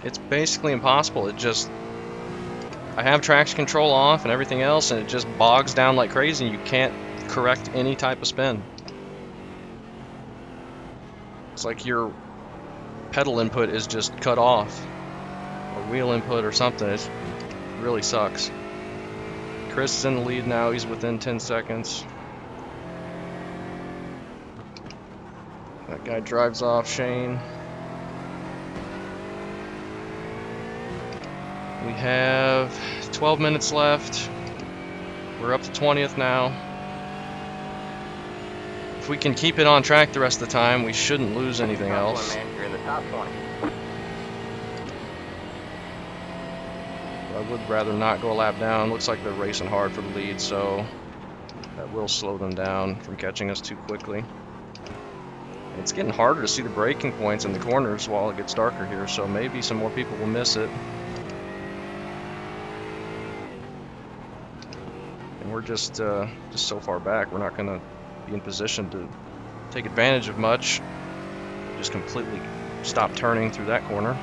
It's basically impossible. I have traction control off and everything else, and it just bogs down like crazy, and you can't correct any type of spin. It's like your pedal input is just cut off, or wheel input or something. It really sucks. Chris is in the lead now. He's within 10 seconds. That guy drives off Shane. We have 12 minutes left. We're up to 20th now. If we can keep it on track the rest of the time, we shouldn't lose anything else. Man, you're in the top 20. I would rather not go a lap down. Looks like they're racing hard for the lead, so that will slow them down from catching us too quickly. It's getting harder to see the braking points in the corners while it gets darker here, so maybe some more people will miss it. And we're just so far back, we're not going to be in position to take advantage of much. Just completely stop turning through that corner.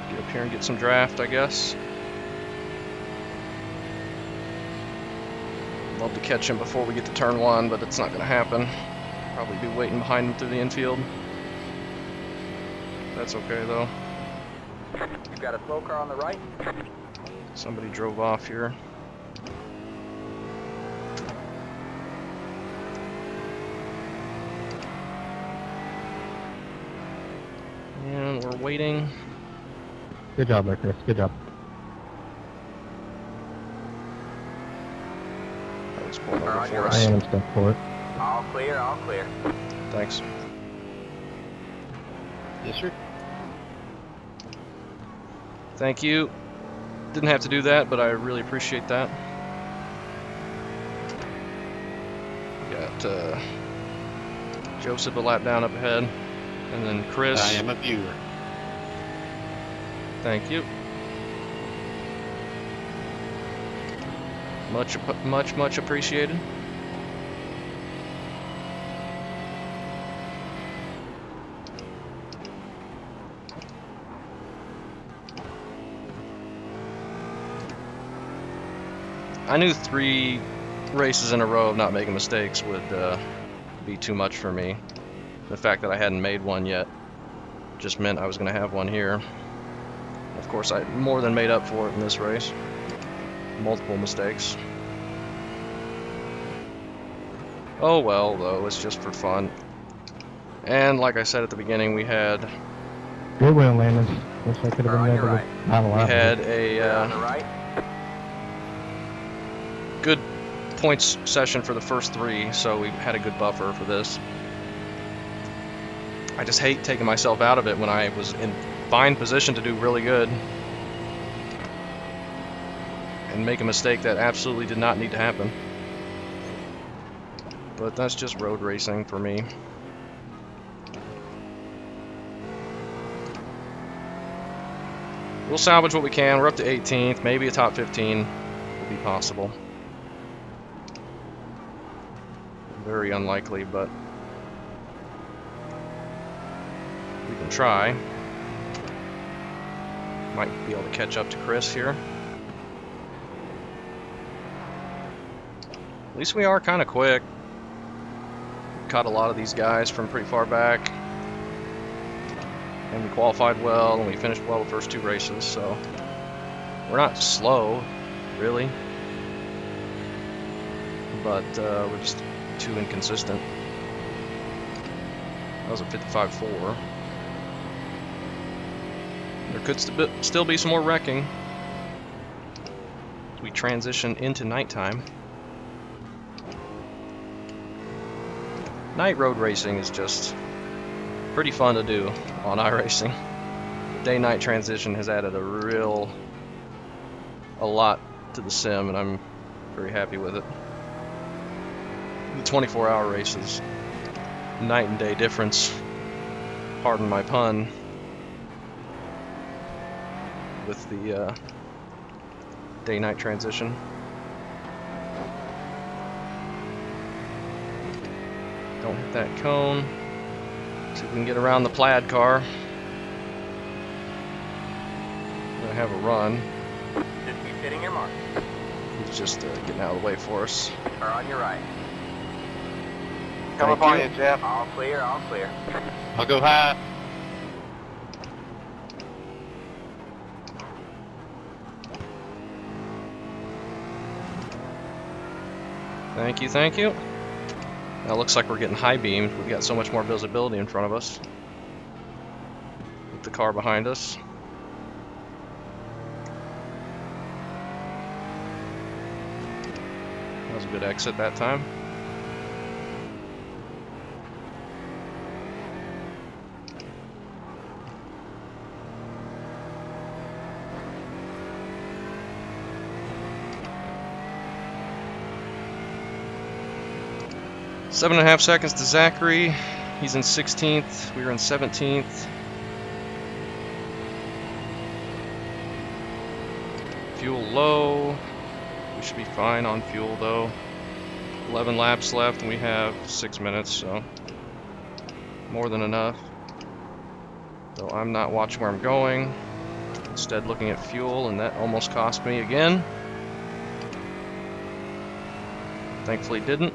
Get up here and get some draft, I guess. Love to catch him before we get to turn one, but it's not going to happen. Probably be waiting behind him through the infield. That's okay though. You've got a slow car on the right. Somebody drove off here. And we're waiting. Good job there, Chris. Good job. That was pulling over Alright, for you're us. I am stuck for it. All clear, all clear. Thanks. Yes, sir. Thank you. Didn't have to do that, but I really appreciate that. We got Joseph a lap down up ahead, and then Chris. I am a viewer. Thank you. Much appreciated. I knew 3 races in a row of not making mistakes would be too much for me. The fact that I hadn't made one yet just meant I was going to have one here. Of course, I more than made up for it in this race. Multiple mistakes. Oh well, though, it's just for fun. And like I said at the beginning, we had Good win, Landon. Wish I could have been Alright, there you're to right. have a we lap. had On the a right. good points session for the first 3, so we had a good buffer for this. I just hate taking myself out of it when I was in fine position to do really good and make a mistake that absolutely did not need to happen. But that's just road racing for me. We'll salvage what we can. We're up to 18th. Maybe a top 15 will be possible. Very unlikely, but we can try. Might be able to catch up to Chris here. At least we are kind of quick. Caught a lot of these guys from pretty far back. And we qualified well, and we finished well the first 2 races, so we're not slow, really. But we're just too inconsistent. That was a 55.4. There could still be some more wrecking as we transition into nighttime. Night road racing is just pretty fun to do on iRacing. The day-night transition has added a lot to the sim, and I'm very happy with it. The 24-hour races, night and day difference, pardon my pun, with the day-night transition. Don't hit that cone. See if we can get around the plaid car. We're gonna have a run. Just keep hitting your mark. He's just getting out of the way for us. Or on your right. Come Thank up on you. you, Jeff. All clear, all clear. I'll go high. Thank you, thank you. Now it looks like we're getting high beamed. We've got so much more visibility in front of us. With the car behind us. That was a good exit that time. Seven and a half seconds to Zachary. He's in 16th. We were in 17th. Fuel low. We should be fine on fuel though. 11 laps left and we have 6 minutes, so more than enough. So I'm not watching where I'm going. Instead looking at fuel, and that almost cost me again. Thankfully didn't.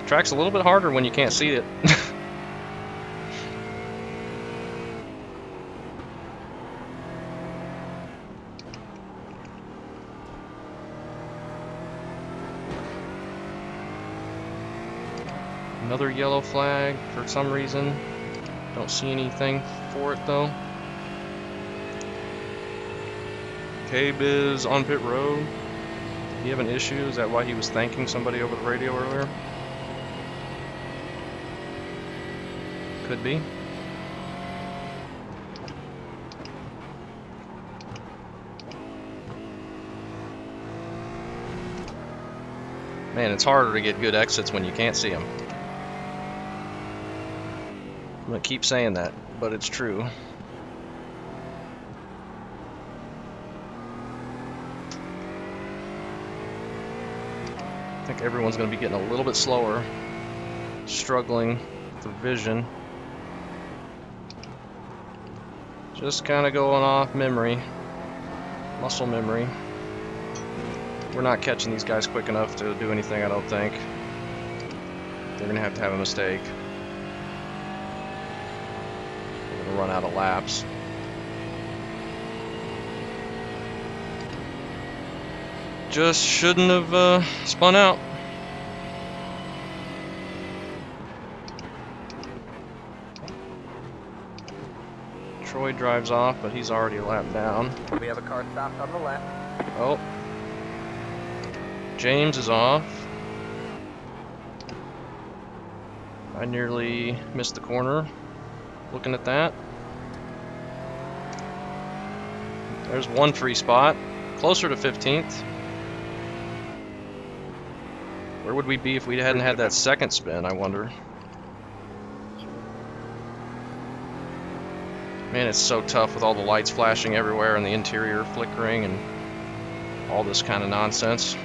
Track's a little bit harder when you can't see it. Another yellow flag for some reason. Don't see anything for it though. Cabe is on pit road. Did he have an issue? Is that why he was thanking somebody over the radio earlier? Could be. Man, it's harder to get good exits when you can't see them. I'm gonna keep saying that, but it's true. I think everyone's gonna be getting a little bit slower, struggling for vision. Just kind of going off memory, muscle memory. We're not catching these guys quick enough to do anything, I don't think. They're gonna have to have a mistake. We're gonna run out of laps. Just shouldn't have spun out. Troy drives off, but he's already a lap down. We have a car stopped on the left. Oh. James is off. I nearly missed the corner. Looking at that. There's one free spot. Closer to 15th. Where would we be if we hadn't had that second spin, I wonder? Man, it's so tough with all the lights flashing everywhere and the interior flickering and all this kind of nonsense.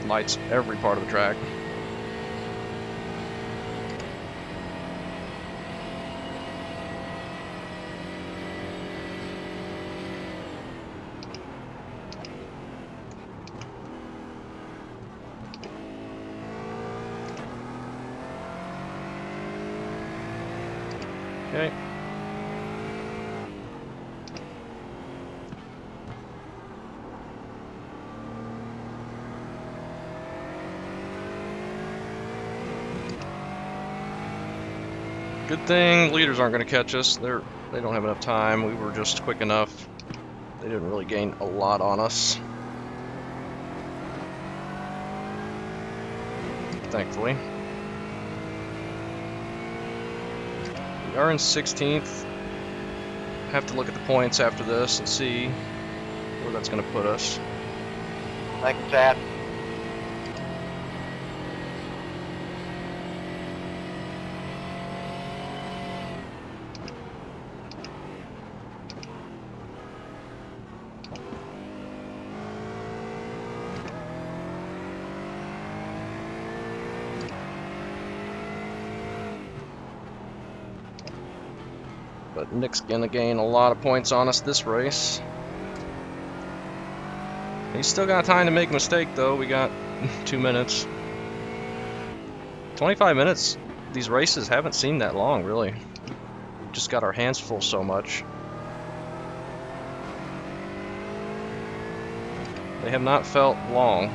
Lights every part of the track. Okay. Good thing leaders aren't going to catch us. They don't have enough time. We were just quick enough. They didn't really gain a lot on us. Thankfully. We are in 16th. Have to look at the points after this and see where that's going to put us. Thank you, Chad. But Nick's gonna gain a lot of points on us this race. He's still got time to make a mistake though. We got 2 minutes. 25 minutes, these races haven't seemed that long really. We've just got our hands full so much. They have not felt long.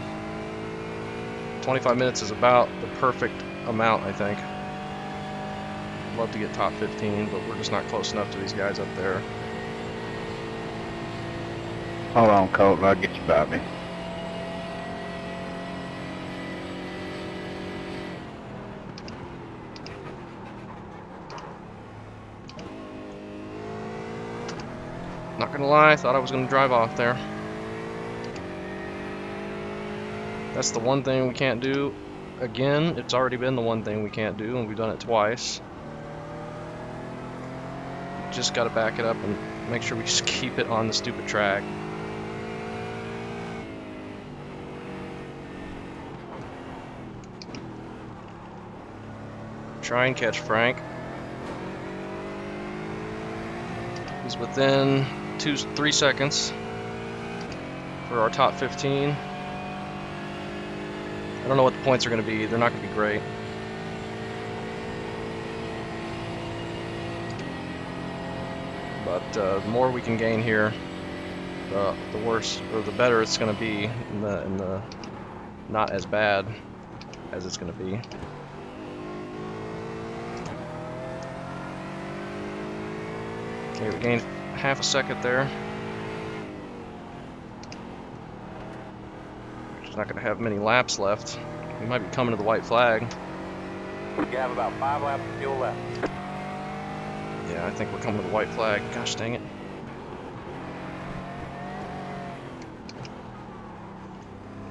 25 minutes is about the perfect amount, I think. I'd love to get top 15, but we're just not close enough to these guys up there. Hold on, Colt, I'll get you by me. Not gonna lie, I thought I was gonna drive off there. That's the one thing we can't do. Again, it's already been the one thing we can't do, and we've done it twice. Just gotta back it up and make sure we just keep it on the stupid track. Try and catch Frank. He's within 3 seconds for our top 15. I don't know what the points are going to be. They're not going to be great. But the more we can gain here, the worse or the better it's going to be, in the not as bad as it's going to be. Okay, we gained half a second there. We're not going to have many laps left. We might be coming to the white flag. We have about 5 laps of fuel left. Yeah, I think we're coming to the white flag. Gosh dang it.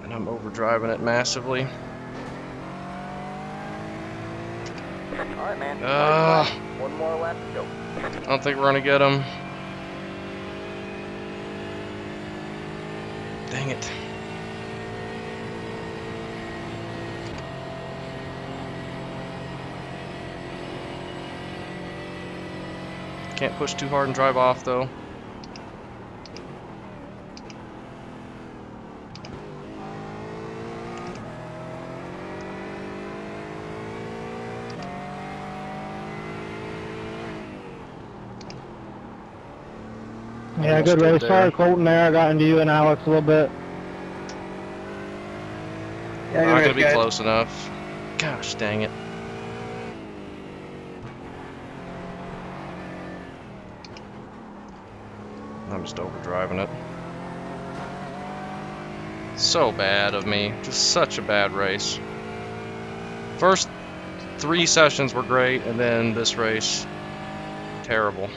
And I'm overdriving it massively. Alright, man. One more lap to go. I don't think we're going to get him. Dang it. Can't push too hard and drive off though. Yeah, Almost good did race. there. Sorry, Colton, there. I got into you and Alex a little bit. Not going to be close enough. Gosh dang it. I'm just overdriving it. So bad of me. Just such a bad race. First 3 sessions were great, and then this race, terrible.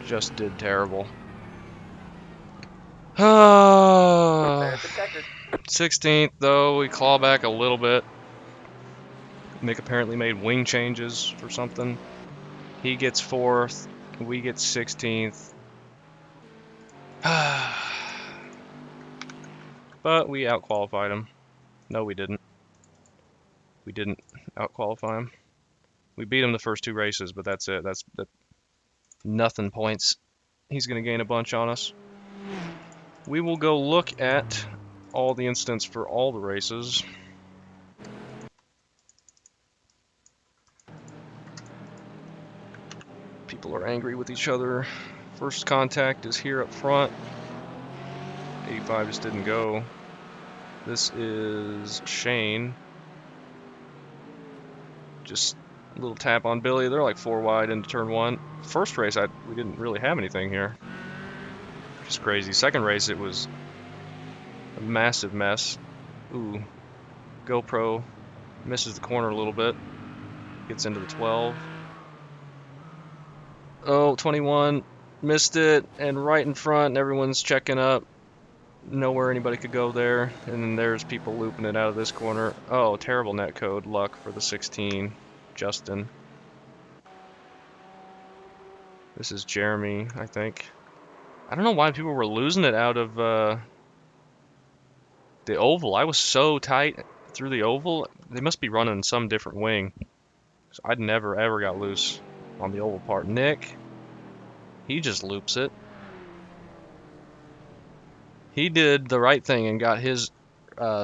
Just did terrible. 16th, though, we claw back a little bit. Nick apparently made wing changes for something. He gets 4th, we get 16th. But we outqualified him. No, we didn't. We didn't outqualify him. We beat him the first 2 races, but that's it. That's nothing points. He's going to gain a bunch on us. We will go look at all the incidents for all the races. People are angry with each other. First contact is here up front. 85 just didn't go. This is Shane. Just a little tap on Billy. They're like 4 wide into turn 1. First race, we didn't really have anything here. Just crazy. Second race, it was a massive mess. Ooh. GoPro misses the corner a little bit. Gets into the 12. Oh, 21. Missed it. And right in front, and everyone's checking up. Nowhere anybody could go there. And then there's people looping it out of this corner. Oh, terrible netcode luck for the 16. Justin. This is Jeremy, I think. I don't know why people were losing it out of the oval. I was so tight through the oval. They must be running some different wing. So I'd never ever got loose on the oval part. Nick He just loops it. He did the right thing and got his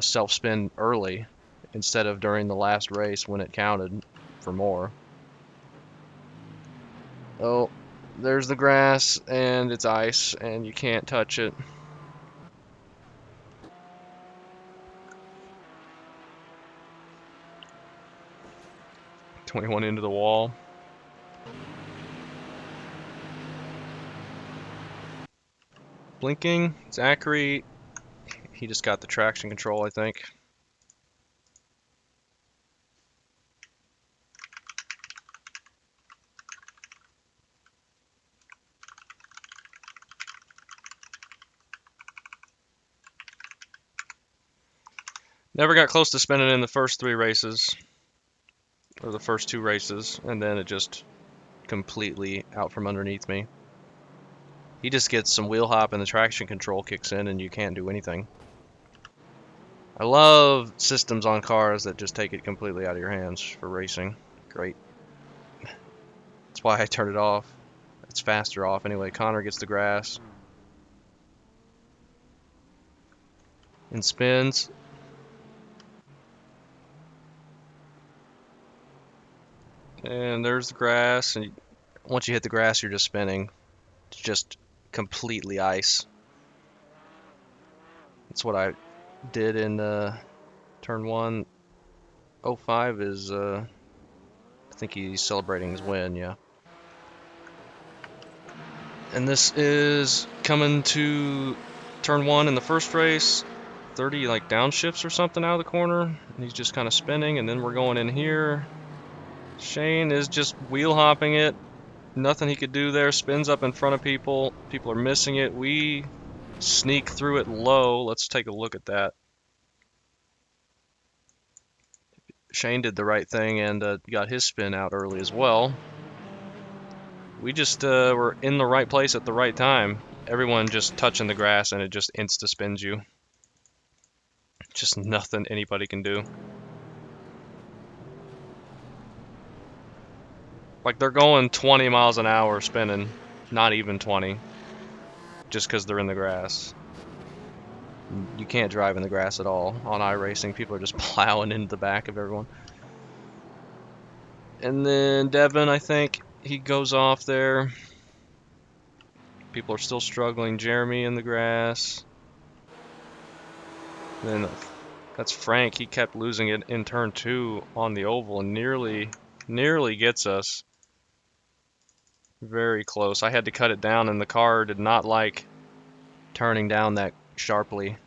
self-spin early instead of during the last race when it counted for more. Oh, there's the grass and it's ice and you can't touch it. "21 into the wall." Blinking, Zachary, he just got the traction control, I think. Never got close to spinning in the first 3 races, or the first 2 races, and then it just completely out from underneath me. He just gets some wheel hop and the traction control kicks in and you can't do anything. I love systems on cars that just take it completely out of your hands for racing. Great. That's why I turn it off. It's faster off anyway. Connor gets the grass and spins. And there's the grass, and once you hit the grass, you're just spinning. It's just completely ice. That's what I did in turn 1. 05 is, I think he's celebrating his win, yeah. And this is coming to turn 1 in the first race. 30 like downshifts or something out of the corner, and he's just kind of spinning, and then we're going in here. Shane is just wheel hopping it. Nothing he could do there. Spins up in front of people. People are missing it. We sneak through it low. Let's take a look at that. Shane did the right thing and got his spin out early as well. We just were in the right place at the right time. Everyone just touching the grass and it just insta-spins you. Just nothing anybody can do. Like they're going 20 miles an hour spinning, not even 20, just because they're in the grass. You can't drive in the grass at all on iRacing. People are just plowing into the back of everyone. And then Devin, I think he goes off there. People are still struggling. Jeremy in the grass. Then that's Frank. He kept losing it in turn 2 on the oval and nearly gets us. Very close. I had to cut it down, and the car did not like turning down that sharply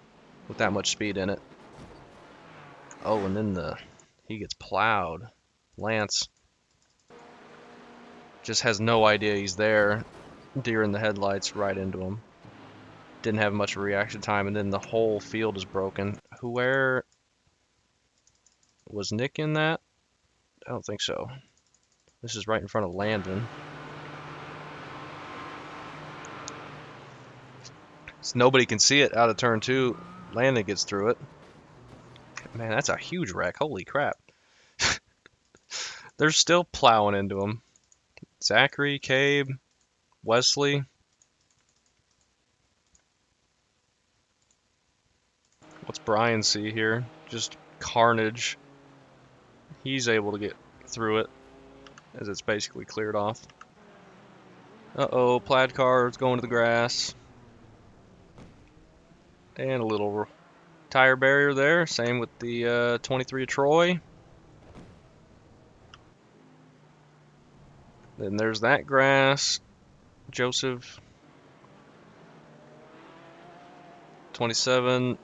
with that much speed in it. Oh, and then he gets plowed. Lance just has no idea he's there. Deer in the headlights right into him. Didn't have much reaction time, and then the whole field is broken. Where was Nick in that? I don't think so. This is right in front of Landon. So nobody can see it out of turn 2. Landon gets through it. Man, that's a huge wreck. Holy crap. They're still plowing into him. Zachary, Cabe, Wesley. What's Brian see here? Just carnage. He's able to get through it as it's basically cleared off. Uh-oh, plaid car is going to the grass. And a little tire barrier there. Same with the 23 of Troy. Then there's that grass. Joseph. 27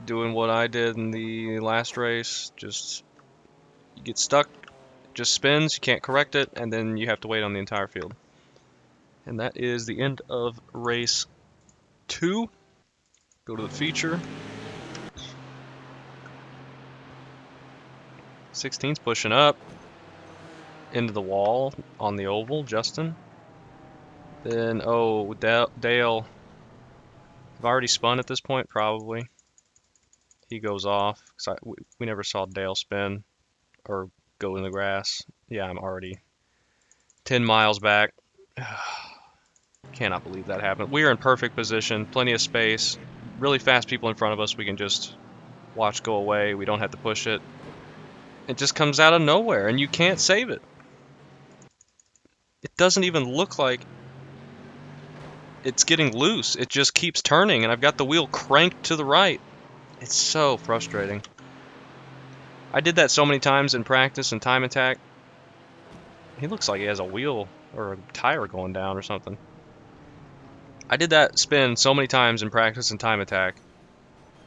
doing what I did in the last race. Just you get stuck, just spins, you can't correct it, and then you have to wait on the entire field. And that is the end of race 2. Go to the feature. 16's pushing up into the wall on the oval, Justin. Then, oh, Dale. I've already spun at this point, probably. He goes off. We never saw Dale spin or go in the grass. Yeah, I'm already 10 miles back. Cannot believe that happened. We are in perfect position, plenty of space, really fast people in front of us. We can just watch go away. We don't have to push it. It just comes out of nowhere, and you can't save it. It doesn't even look like it's getting loose. It just keeps turning, and I've got the wheel cranked to the right. It's so frustrating. I did that so many times in practice and time attack. He looks like he has a wheel or a tire going down or something. I did that spin so many times in practice and time attack,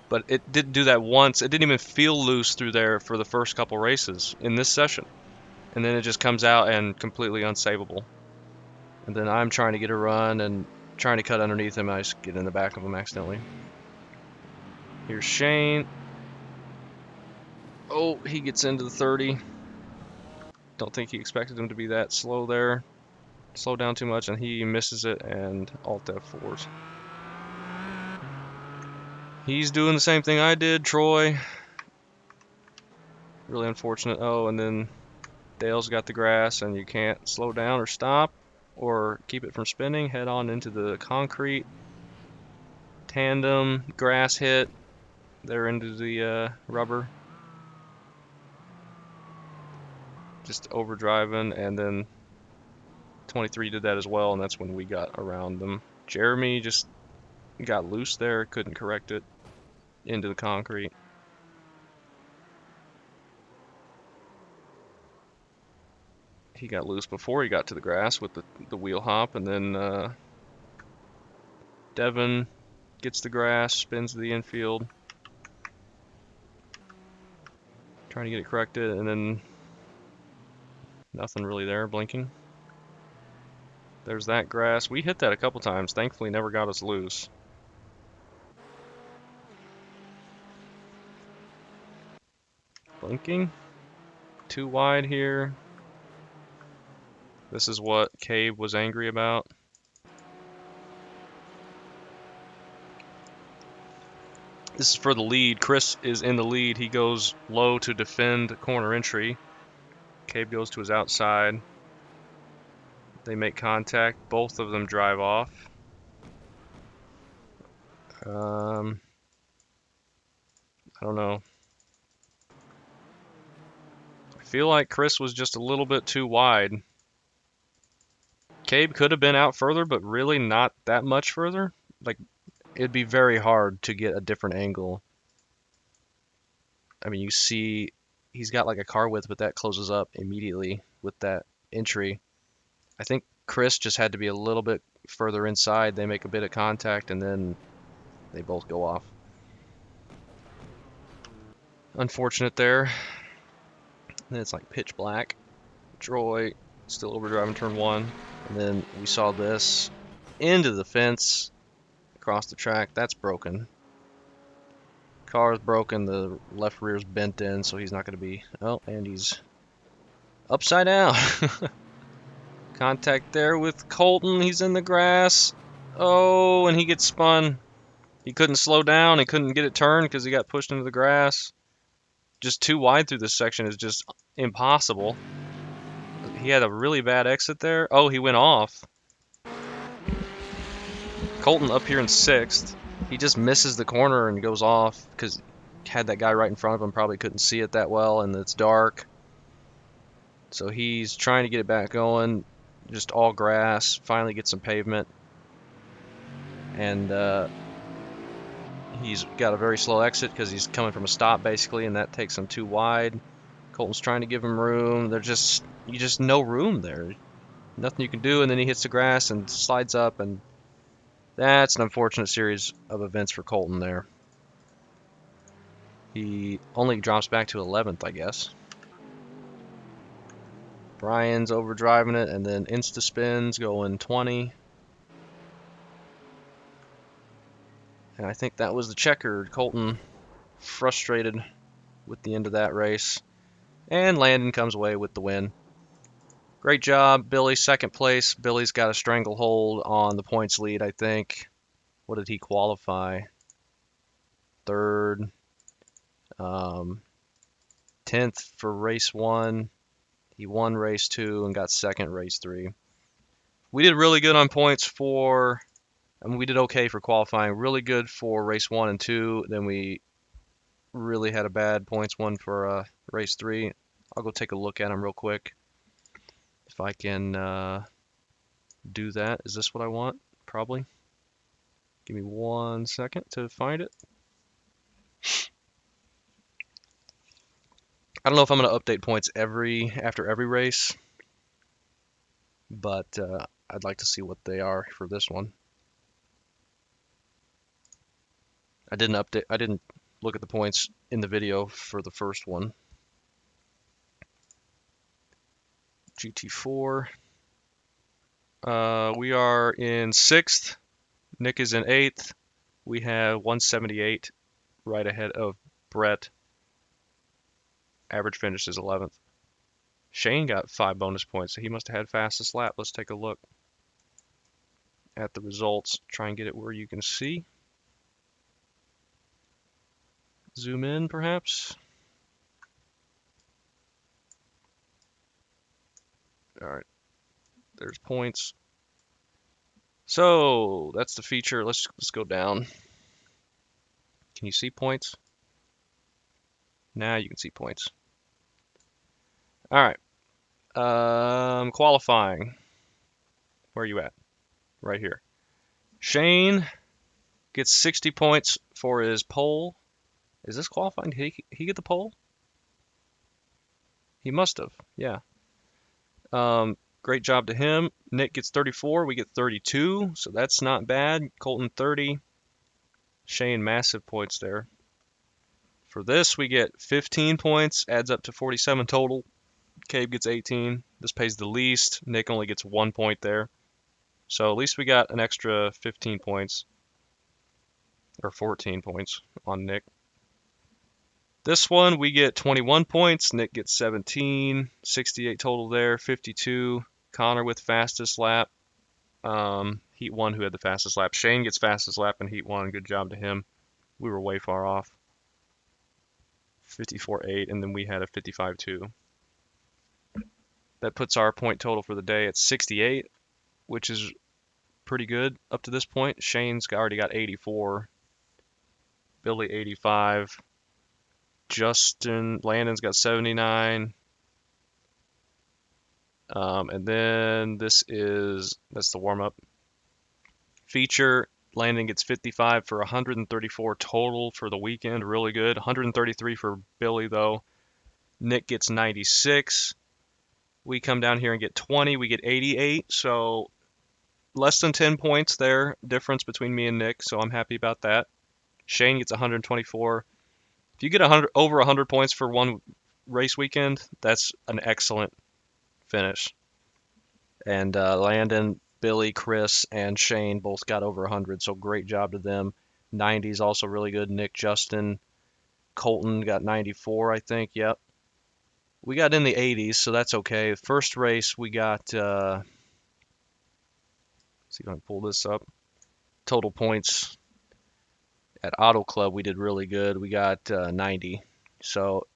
but it didn't do that once. It didn't even feel loose through there for the first couple races in this session. And then it just comes out and completely unsavable. And then I'm trying to get a run and trying to cut underneath him. I just get in the back of him accidentally. Here's Shane. Oh, he gets into the 30. Don't think he expected him to be that slow there. Slow down too much, and he misses it and Alt F4s. He's doing the same thing I did, Troy. Really unfortunate. Oh, and then Dale's got the grass, and you can't slow down or stop or keep it from spinning. Head on into the concrete. Tandem, grass hit. They're into the rubber. Just overdriving, and then 23 did that as well, and that's when we got around them. Jeremy just got loose there, couldn't correct it into the concrete. He got loose before he got to the grass with the wheel hop, and then Devin gets the grass, spins to the infield, trying to get it corrected, and then nothing really there, blinking. There's that grass. We hit that a couple times, thankfully never got us loose. Blinking. Too wide here. This is what Cabe was angry about. This is for the lead. Chris is in the lead. He goes low to defend corner entry. Cabe goes to his outside. They make contact. Both of them drive off. I don't know. I feel like Chris was just a little bit too wide. Cabe could have been out further, but really not that much further. Like, it'd be very hard to get a different angle. I mean, you see he's got like a car width, but that closes up immediately with that entry. I think Chris just had to be a little bit further inside. They make a bit of contact, and then they both go off. Unfortunate there. And then it's like pitch black. Troy still overdriving turn one. And then we saw this into the fence across the track. That's broken. Car's broken. The left rear's bent in, so he's not going to be... Oh, and he's upside down. Contact there with Colton. He's in the grass. Oh, and he gets spun. He couldn't slow down. He couldn't get it turned because he got pushed into the grass. Just too wide through this section is just impossible. He had a really bad exit there. Oh, he went off. Colton up here in 6th. He just misses the corner and goes off because had that guy right in front of him, probably couldn't see it that well, and it's dark. So he's trying to get it back going. Just all grass. Finally get some pavement. And he's got a very slow exit because he's coming from a stop basically, and that takes him too wide. Colton's trying to give him room. You just no room there. Nothing you can do, and then he hits the grass and slides up, and that's an unfortunate series of events for Colton there. He only drops back to 11th, I guess. Brian's overdriving it, and then insta spins going 20. And I think that was the checkered. Colton frustrated with the end of that race. And Landon comes away with the win. Great job, Billy. 2nd place. Billy's got a stranglehold on the points lead, I think. What did he qualify? 3rd. 10th for race 1. He won race 2 and got 2nd race 3. We did really good on points for, I mean, we did okay for qualifying. Really good for race 1 and 2. Then we really had a bad points one for race 3. I'll go take a look at them real quick. If I can do that. Is this what I want? Probably. Give me 1 second to find it. I don't know if I'm going to update points after every race, but I'd like to see what they are for this one. I didn't look at the points in the video for the first one. GT4. We are in 6th. Nick is in 8th. We have 178 right ahead of Brett. Average finish is 11th. Shane got 5 bonus points, so he must have had fastest lap. Let's take a look at the results. Try and get it where you can see. Zoom in, perhaps. All right, there's points. So that's the feature. Let's go down. Can you see points? Now you can see points. All right. Qualifying. Where are you at? Right here. Shane gets 60 points for his pole. Is this qualifying? Did he get the pole? He must have. Yeah. Great job to him. Nick gets 34. We get 32, so that's not bad. Colton 30. Shane, massive points there. For this, we get 15 points, adds up to 47 total. Cabe gets 18. This pays the least. Nick only gets 1 point there. So at least we got an extra 15 points. Or 14 points on Nick. This one, we get 21 points. Nick gets 17. 68 total there. 52. Connor with fastest lap. Heat 1 who had the fastest lap. Shane gets fastest lap in Heat 1. Good job to him. We were way far off. 54.8, and then we had a 55.2. That puts our point total for the day at 68, which is pretty good up to this point. Shane's already got 84. Billy 85. Landon's got 79. And then that's the warm-up. Feature, Landon gets 55 for 134 total for the weekend. Really good. 133 for Billy, though. Nick gets 96. We come down here and get 20. We get 88. So less than 10 points there, difference between me and Nick. So I'm happy about that. Shane gets 124. If you get over 100 points for one race weekend, that's an excellent finish. And Landon, Billy, Chris, and Shane both got over 100, so great job to them. 90 is also really good. Nick, Justin, Colton got 94, I think. Yep. We got in the 80s, so that's okay. First race, we got, let's see if I can pull this up. Total points at Auto Club, we did really good. We got 90. So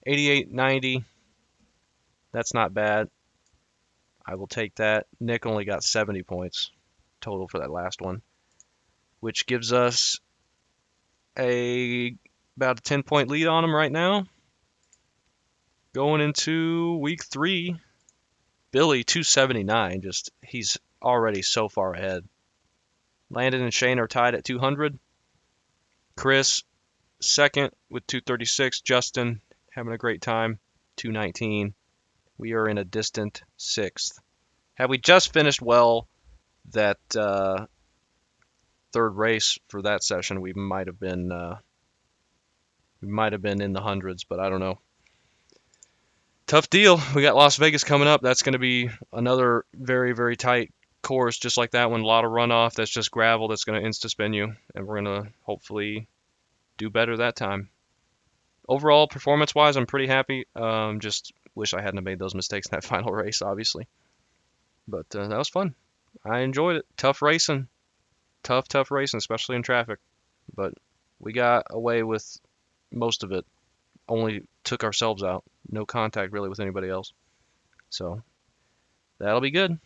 88, 90, that's not bad. I will take that. Nick only got 70 points total for that last one, which gives us about a 10-point lead on him right now. Going into week 3, Billy 279. He's already so far ahead. Landon and Shane are tied at 200. Chris second with 236. Justin having a great time, 219. We are in a distant 6th. Had we just finished well that third race for that session, we might have been in the hundreds, but I don't know. Tough deal. We got Las Vegas coming up. That's going to be another very, very tight course, just like that one. A lot of runoff. That's just gravel. That's going to insta-spin you, and we're going to hopefully do better that time. Overall, performance-wise, I'm pretty happy. Just wish I hadn't have made those mistakes in that final race, obviously. But that was fun. I enjoyed it. Tough racing. Tough racing, especially in traffic. But we got away with most of it. Only took ourselves out. No contact really with anybody else. So that'll be good.